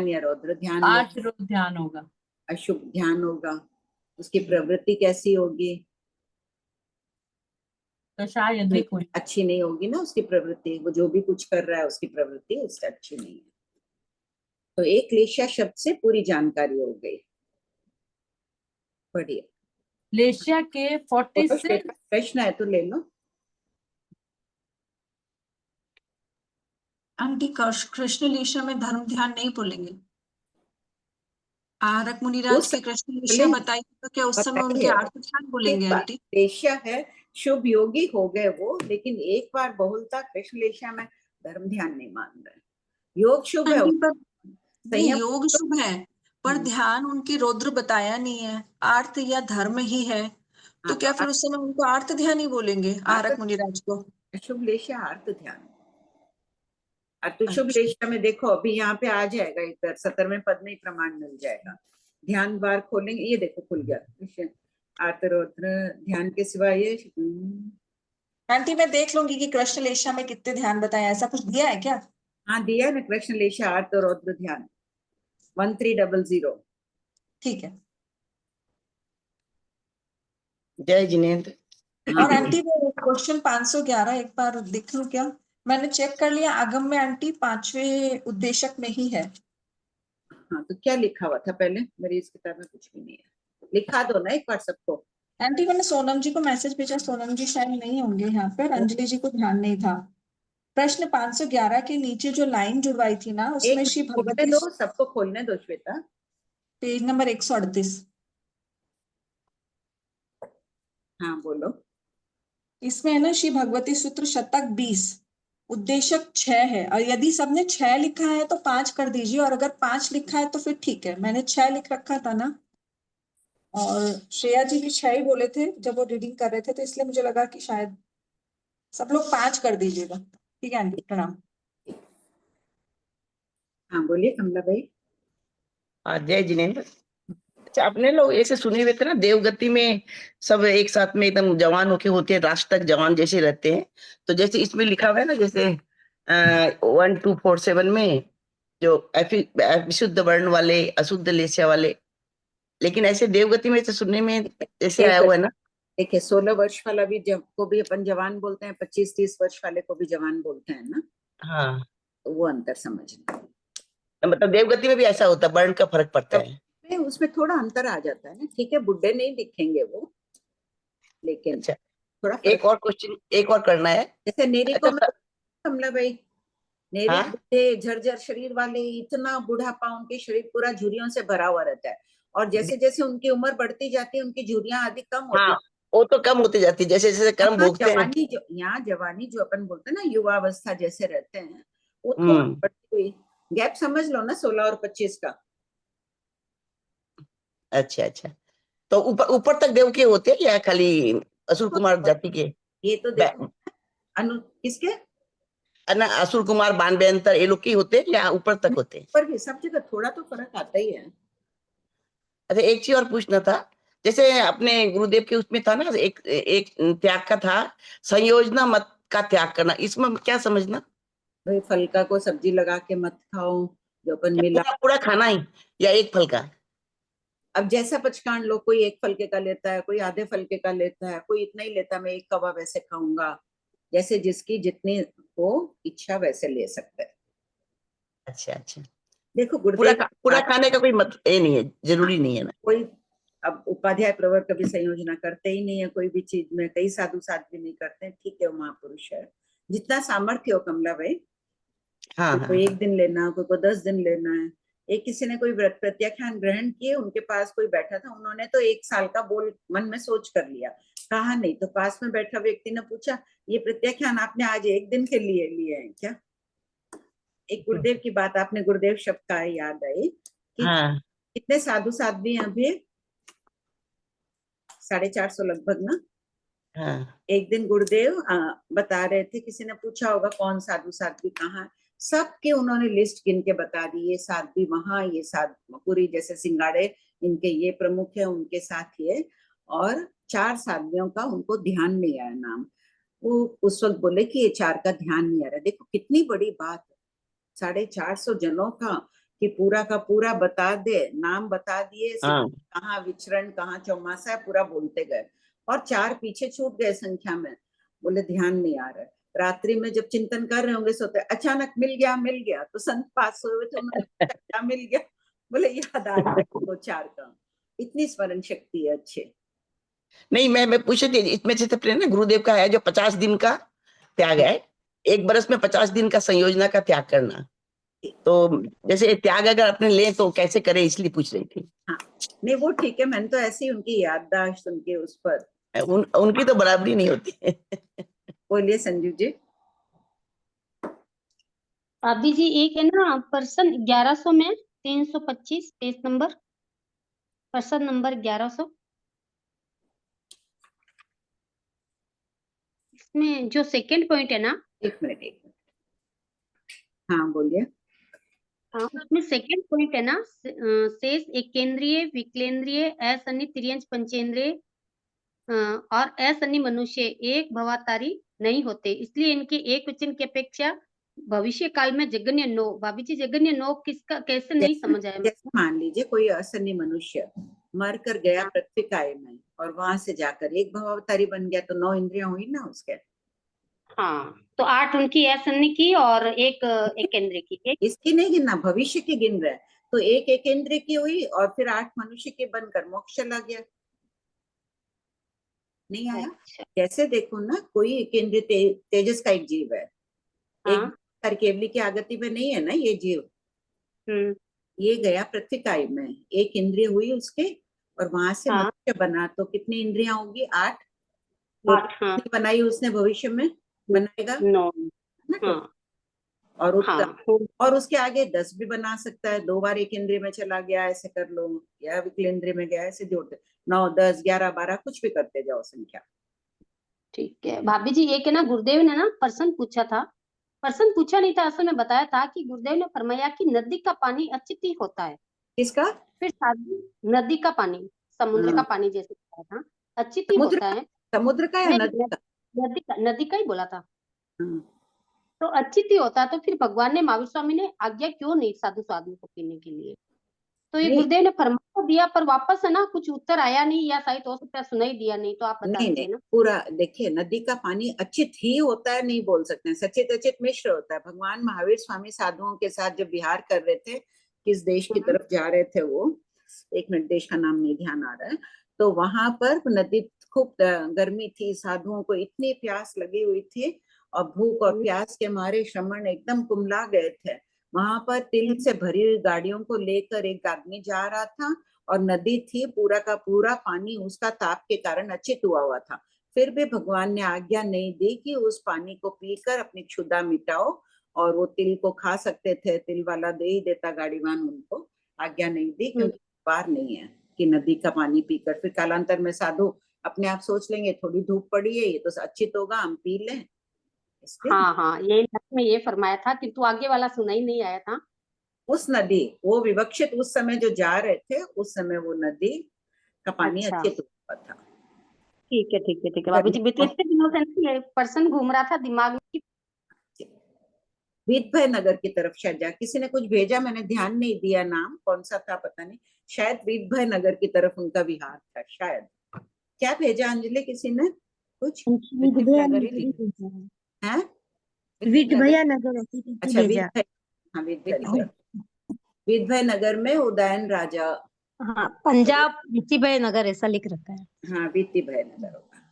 या रौद्र ध्यान, 8 रोज ध्यान होगा। अशुभ ध्यान होगा। उसकी प्रवृत्ति कैसी होगी? तो शायद अच्छी नहीं होगी ना उसकी प्रवृत्ति, वो जो भी कुछ कर रहा है उसकी प्रवृत्ति उससे अच्छी नहीं है। तो एक लेशा शब्द से पूरी जानकारी हो गई। बढ़िया। लेशा के 46 प्रश्न है तो ले लो। आंटी कृष्ण लेशा में धर्म ध्यान नहीं बोलेंगे। आरक मुनिराज के कृष्ण लेशा बताइए, तो क्या उस समय उनके अर्थ ध्यान बोलेंगे आंटी? लेशा है, शुभ योगी हो गए वो, लेकिन एक बार बहुलता कृष्ण लेशा में धर्म ध्यान नहीं मान रहे। योग शुभ है, योग शुभ है, पर ध्यान उनकी रौद्र बताया नहीं है, अर्थ या धर्म ही है, तो क्या फिर उस समय उनको अर्थ ध्यान ही बोलेंगे आरक मुनिराज को? शुभ लेशा अर्थ ध्यान। शुभ लेशा में देखो अभी यहाँ पे आ जाएगा, इधर 17वें पद में ही प्रमाण मिल जाएगा। ध्यान बार खोलेंगे, ये देखो खुल गया। अर्थ रौद्र ध्यान के सिवा ये आंटी मैं देख लूंगी कि कृष्ण लेशा में कितने ध्यान बताया, ऐसा कुछ दिया है क्या? हाँ दिया है ना, कृष्ण लेशा अर्थ रौद्र ध्यान 1300। ठीक है। जय जिनेन्द्र। और आंटी वो क्वेश्चन 511 एक बार देख लूं क्या? मैंने चेक कर लिया, आगम में आंटी 5वें उद्देशक में ही है। हाँ, तो क्या लिखा हुआ था पहले? मेरी इस किताब में कुछ भी नहीं है, लिखा दो ना एक बार सबको। आंटी मैंने सोनम जी को मैसेज भेजा, सोनम जी शायद नहीं होंगे यहाँ पर, अंजलि जी को ध्यान नहीं था। प्रश्न 511 के नीचे जो लाइन जुड़वाई थी ना, उसमें एक श्री खोलने भगवती, दो, सबको खोलने दो श्वेता। Page number 138। हाँ बोलो। इसमें है ना श्री भगवती सूत्र शतक 20, उद्देशक 6 है, और यदि सबने 6 लिखा है तो 5 कर दीजिए, और अगर 5 लिखा है तो फिर ठीक है। मैंने 6 लिख रखा था ना, और श्रेया जी भी 6 ही बोले थे जब वो रीडिंग कर रहे थे, तो इसलिए मुझे लगा कि शायद सब लोग 5 कर दीजिएगा। ठीक है आंटी, प्रणाम। हाँ बोलिए कमला भाई। जय जिनेन्द्र। अच्छा, अपने लोग ऐसे सुने हुए थे ना, देवगति में सब एक साथ में एकदम जवान होके होते हैं, राष्ट्र तक जवान जैसे रहते हैं। तो जैसे इसमें लिखा हुआ है ना, जैसे 1247 में जो विशुद्ध वर्ण वाले, अशुद्ध लेस्या वाले, लेकिन ऐसे देवगति में ऐसे सुनने में ऐसे आया हुआ है ना। देखिए 16 वर्ष वाला भी को भी अपन जवान बोलते हैं, 25-30 वर्ष वाले को भी जवान बोलते हैं ना। हाँ, तो वो अंतर समझना। मतलब देवगति में भी ऐसा होता है, वर्ण का फर्क पड़ता है। उसमें थोड़ा अंतर आ जाता है ना। ठीक है, बुढ़े नहीं दिखेंगे वो, लेकिन अच्छा, थोड़ा एक और क्वेश्चन, एक और करना है। जैसे नेरिको में कमला भाई, नेरी हाँ? बुढ़े झरझर शरीर वाले, इतना बुढ़ापा, उनके शरीर पूरा झुर्रियों से भरा हुआ रहता है, और जैसे जैसे उनकी उम्र बढ़ती जाती है उनकी झुर्रियां आदि कम होती हाँ, वो तो कम होती जाती है जैसे जैसे कर्म भोगते हैं। जवानी जो यहाँ जवानी जो अपन बोलते हैं ना, युवावस्था जैसे रहते हैं, वो थोड़ा बढ़ती हुई गैप समझ लो ना 16 और 25 का। अच्छा अच्छा, तो ऊपर ऊपर तक देव के होते हैं या खाली असुर कुमार जाति के? ये तो देखो किसके असुर कुमार, बानबेंतर, ये लोग के होते हैं या ऊपर तक होते हैं? पर भी सब जगह थोड़ा तो फर्क आता ही है। अच्छा, एक चीज और पूछना था, जैसे अपने गुरुदेव के उसमें था ना, एक त्याग का था, संयोजना मत का त्याग करना, इसमें क्या समझना? भाई फल को सब्जी लगा के मत खाओ, जो अपन मिला पूरा खाना ही या एक फल का? अब जैसा पचकांड लो, कोई एक फलके का लेता है, कोई आधे फलके का लेता है, कोई इतना ही लेता है, मैं एक कवा वैसे खाऊंगा, जैसे जिसकी जितनी हो इच्छा वैसे ले सकता है। अच्छा अच्छा, देखो पूरा खाने का कोई ये नहीं है, जरूरी नहीं है ना। कोई अब उपाध्याय प्रवर कभी संयोजना करते ही नहीं है कोई भी चीज में, कई साधु साध्वी नहीं करते। ठीक है, वो महापुरुष है, जितना सामर्थ्य हो कमला भाई। हाँ, कोई 1 दिन लेना, कोई को 10 दिन लेना है। एक किसी ने कोई व्रत प्रत्याख्यान ग्रहण किए, उनके पास कोई बैठा था, उन्होंने तो 1 साल का बोल मन में सोच कर लिया, कहा नहीं। तो पास में बैठा व्यक्ति ने पूछा, ये प्रत्याख्यान आपने आज 1 दिन के लिए लिए हैं क्या? एक गुरुदेव की बात, आपने गुरुदेव शब्द का याद आई कि कितने साधु साध्वी अभी 450 लगभग ना। एक दिन गुरुदेव बता रहे थे, किसी ने पूछा होगा कौन साधु साध्वी कहाँ, सबके उन्होंने लिस्ट गिन के बता दी, ये साध्वी वहां, ये साध्वी पूरी जैसे सिंगाड़े इनके ये प्रमुख है, उनके साथ ये, और 4 साध्वियों का उनको ध्यान नहीं आया नाम। वो उस वक्त बोले कि ये 4 का ध्यान नहीं आ रहा। देखो कितनी बड़ी बात, 450 जनों का कि पूरा का पूरा बता दे, नाम बता दिए, कहाँ विचरण, कहाँ चौमासा है, पूरा बोलते गए, और 4 पीछे छूट गए संख्या में, बोले ध्यान नहीं आ रहा है। रात्रि में जब चिंतन कर रहे होंगे सोते, अचानक मिल गया, तो संत पास सोए हुए थे, उन्होंने क्या मिल गया, बोले याद आ गया वो 4 का। इतनी स्मरण शक्ति है। अच्छे नहीं, मैं पूछे थे इसमें से ना, गुरुदेव का है जो 50 दिन का त्याग है, 1 बरस में 50 दिन का संयोजना का त्याग करना, तो जैसे त्याग अगर अपने ले तो कैसे करें, इसलिए पूछ रही थी। हाँ नहीं वो ठीक है, मैंने तो ऐसी उनकी याददाश्त, उनके उस पर उनकी तो बराबरी नहीं होती। बोलिए संजू जी। अभी जी एक है ना पर्सन 1100 में 325 पेज नंबर, पर्सन नंबर 1100, इसमें जो सेकंड पॉइंट है ना, एक मिनट हाँ बोलिए। उसमें सेकंड पॉइंट है ना, शेष एक केंद्रीय, विकलेंद्रीय, असन्नी तिर्यंच पंचेंद्रिय और असन्नी मनुष्य एक भवातारी नहीं होते, इसलिए इनके एक वचन की अपेक्षा भविष्य काल में जगन्य नो, भाभी जी जगन्य नो किसका, कैसे नहीं समझ आया जैसे मान लीजिए कोई असन्नी मनुष्य मर कर गया हाँ। पृथ्वी काय में, और वहां से जाकर एक भवावतारी बन गया, तो 9 इंद्रियां हुई ना उसके। हाँ, तो 8 उनकी असन्नी की और एक इंद्रिय की, एक इसकी नहीं गिनना, भविष्य की गिन रहे हैं। तो एक इंद्रिय की हुई और फिर 8 मनुष्य के बनकर मोक्ष चला गया। नहीं आया? अच्छा। कैसे देखो ना, कोई एक इंद्रिय तेजस का एक जीव है, एक हाँ। केवली की आगति में नहीं है ना ये जीव। ये गया पृथ्वी काय में, एक इंद्रिय हुई उसके, और वहां से हाँ। मनुष्य बना, तो कितनी इंद्रियां होंगी? 8। तो 8, हाँ। कितनी बनाई उसने भविष्य में? बनाएगा 9, ना तो। हाँ और उत्तर हाँ। और उसके आगे 10 भी बना सकता है। 2 बार एक इंद्रिय में चला गया, ऐसे कर लो, या विकल इंद्रिय में गया, ऐसे जोड़ते 9, 10, 11, 12 कुछ भी करते जाओ संख्या। ठीक है भाभी जी, एक है ना गुरुदेव ने ना प्रश्न पूछा था, प्रश्न पूछा नहीं था, असल में बताया था कि गुरुदेव ने फरमाया कि नदी का पानी अचित होता है। किसका? फिर साधु नदी का पानी, समुद्र का हाँ। पानी जैसे बताया था, अचित समुद्र होता का, है। समुद्र का या नहीं, नदी का? नदी का ही बोला था। हाँ। तो अचित होता है, तो फिर भगवान ने महावीर स्वामी ने आज्ञा क्यों नहीं साधु साधु को पीने के लिए? तो ये नहीं गुरुदेव ने फरमा दिया, पर वापस है ना कुछ उत्तर आया नहीं, या शायद हो सकता है सुनाई दिया नहीं, तो आप बता नहीं दीजिए ना। पूरा देखिए, नदी का पानी अचित ही होता है, नहीं बोल सकते हैं, सचित अचित मिश्र होता है। भगवान महावीर स्वामी साधुओं के साथ जब विहार कर रहे थे, किस देश की तरफ जा रहे थे वो, एक मिनट, देश का नाम नहीं ध्यान आ रहा है, तो वहां पर नदी खूब गर्मी थी, साधुओं को इतनी प्यास लगी हुई थी, और भूख और प्यास के मारे श्रमण एकदम कुमला गए थे। वहां पर तिल से भरी हुई गाड़ियों को लेकर एक आदमी जा रहा था, और नदी थी, पूरा का पूरा पानी उसका ताप के कारण अचित हुआ था। फिर भी भगवान ने आज्ञा नहीं दी कि उस पानी को पीकर अपनी क्षुधा मिटाओ, और वो तिल को खा सकते थे, तिल वाला दे ही देता गाड़ीवान, उनको आज्ञा नहीं दी, क्योंकि बार नहीं है कि नदी का पानी पीकर। फिर कालांतर में साधु अपने आप सोच लेंगे, थोड़ी धूप पड़ी है, ये तो अचित होगा, हम पी लें। हाँ हाँ, ये में ये फरमाया था, किंतु आगे वाला सुना ही नहीं आया था। उस नदी, वो विवक्षित उस समय जो जा रहे थे, उस समय वो नदी का पानी अच्छा। अचित हुआ था। ठीक है ठीक है ठीक है बाबू जी, तो इतने दिनों से ये पर्सन घूम रहा था दिमाग में। वीतभय नगर की तरफ शायद जा, किसी ने कुछ भेजा, मैंने ध्यान नहीं दिया, नाम कौन सा था पता नहीं, शायद वीतभय नगर की तरफ उनका विहार था शायद। क्या भेजा अंजलि, किसी ने कुछ? विद्भया नगर ऐसी अच्छा, भेजा। हाँ वीतभय नगर, वीतभय नगर में उदयन राजा, हाँ, पंजाब विद्भय नगर ऐसा लिख रखा है। हाँ वीतभय नगर होगा।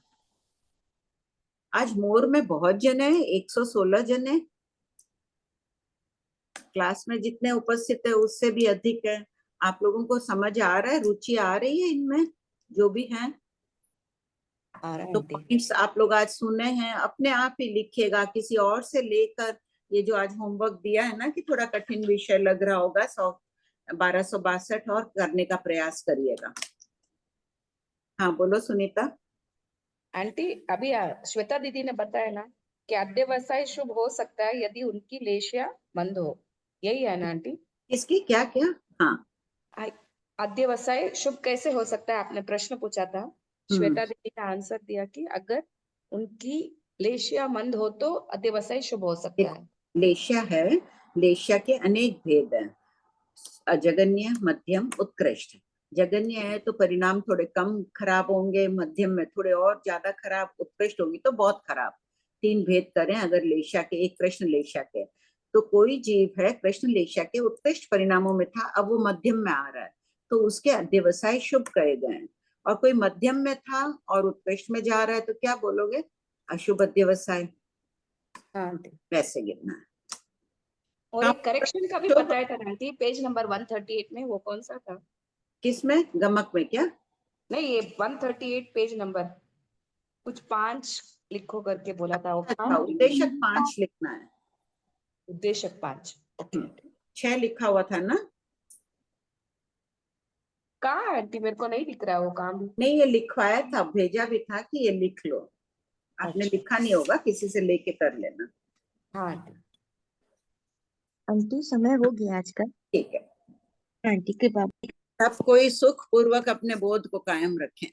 आज मोर में बहुत जन है, 116 जन है, क्लास में जितने उपस्थित है उससे भी अधिक है। आप लोगों को समझ आ रहा है, रुचि आ रही है इनमें जो भी है? तो पॉइंट्स आप लोग आज सुने हैं, अपने आप ही लिखिएगा, किसी और से लेकर। ये जो आज होमवर्क दिया है ना, कि थोड़ा कठिन विषय लग रहा होगा, 1262 और करने का प्रयास करिएगा। हाँ बोलो सुनीता। आंटी, अभी श्वेता दीदी ने बताया ना कि अध्यवसाय शुभ हो सकता है यदि उनकी लेशिया बंद हो, यही है ना आंटी? किसकी क्या क्या? हाँ, अध्यवसाय शुभ कैसे हो सकता है, आपने प्रश्न पूछा था, श्वेता दीदी ने आंसर दिया कि अगर उनकी लेशिया मंद हो तो अध्यवसाय शुभ हो सकता है। लेशिया है, लेशिया के अनेक भेद हैं, अजगन्य, मध्यम, उत्कृष्ट। जगन्य है तो परिणाम थोड़े कम खराब होंगे, मध्यम में थोड़े और ज्यादा खराब, उत्कृष्ट होगी तो बहुत खराब। 3 भेद करें अगर लेशिया के, एक कृष्ण लेशिया के। तो कोई जीव है कृष्ण लेशिया के उत्कृष्ट परिणामों में था, अब वो मध्यम में आ रहा है, तो उसके अध्यवसाय शुभ कहे गए। और कोई मध्यम में था और उत्कृष्ट में जा रहा है, तो क्या बोलोगे? अशुभ अध्यवसाय। वैसे गिनना है। और एक करेक्शन का भी बताया था आंटी, पेज नंबर 138 में, वो कौन सा था? किसमें? गमक में क्या? नहीं, ये 138 पेज नंबर, कुछ 5 लिखो करके बोला था वो। उद्देशक 5 लिखना है। उद्देशक 5, 6 लिखा हुआ था ना? कहाँ आंटी, मेरे को नहीं दिख रहा वो काम। नहीं, ये लिखवाया था, भेजा भी था कि ये लिख लो। आपने लिखा नहीं होगा, किसी से लेके कर लेना। हाँ आंटी, समय हो गया आज का। ठीक है आंटी के बाबू, सब कोई सुख पूर्वक अपने बोध को कायम रखें।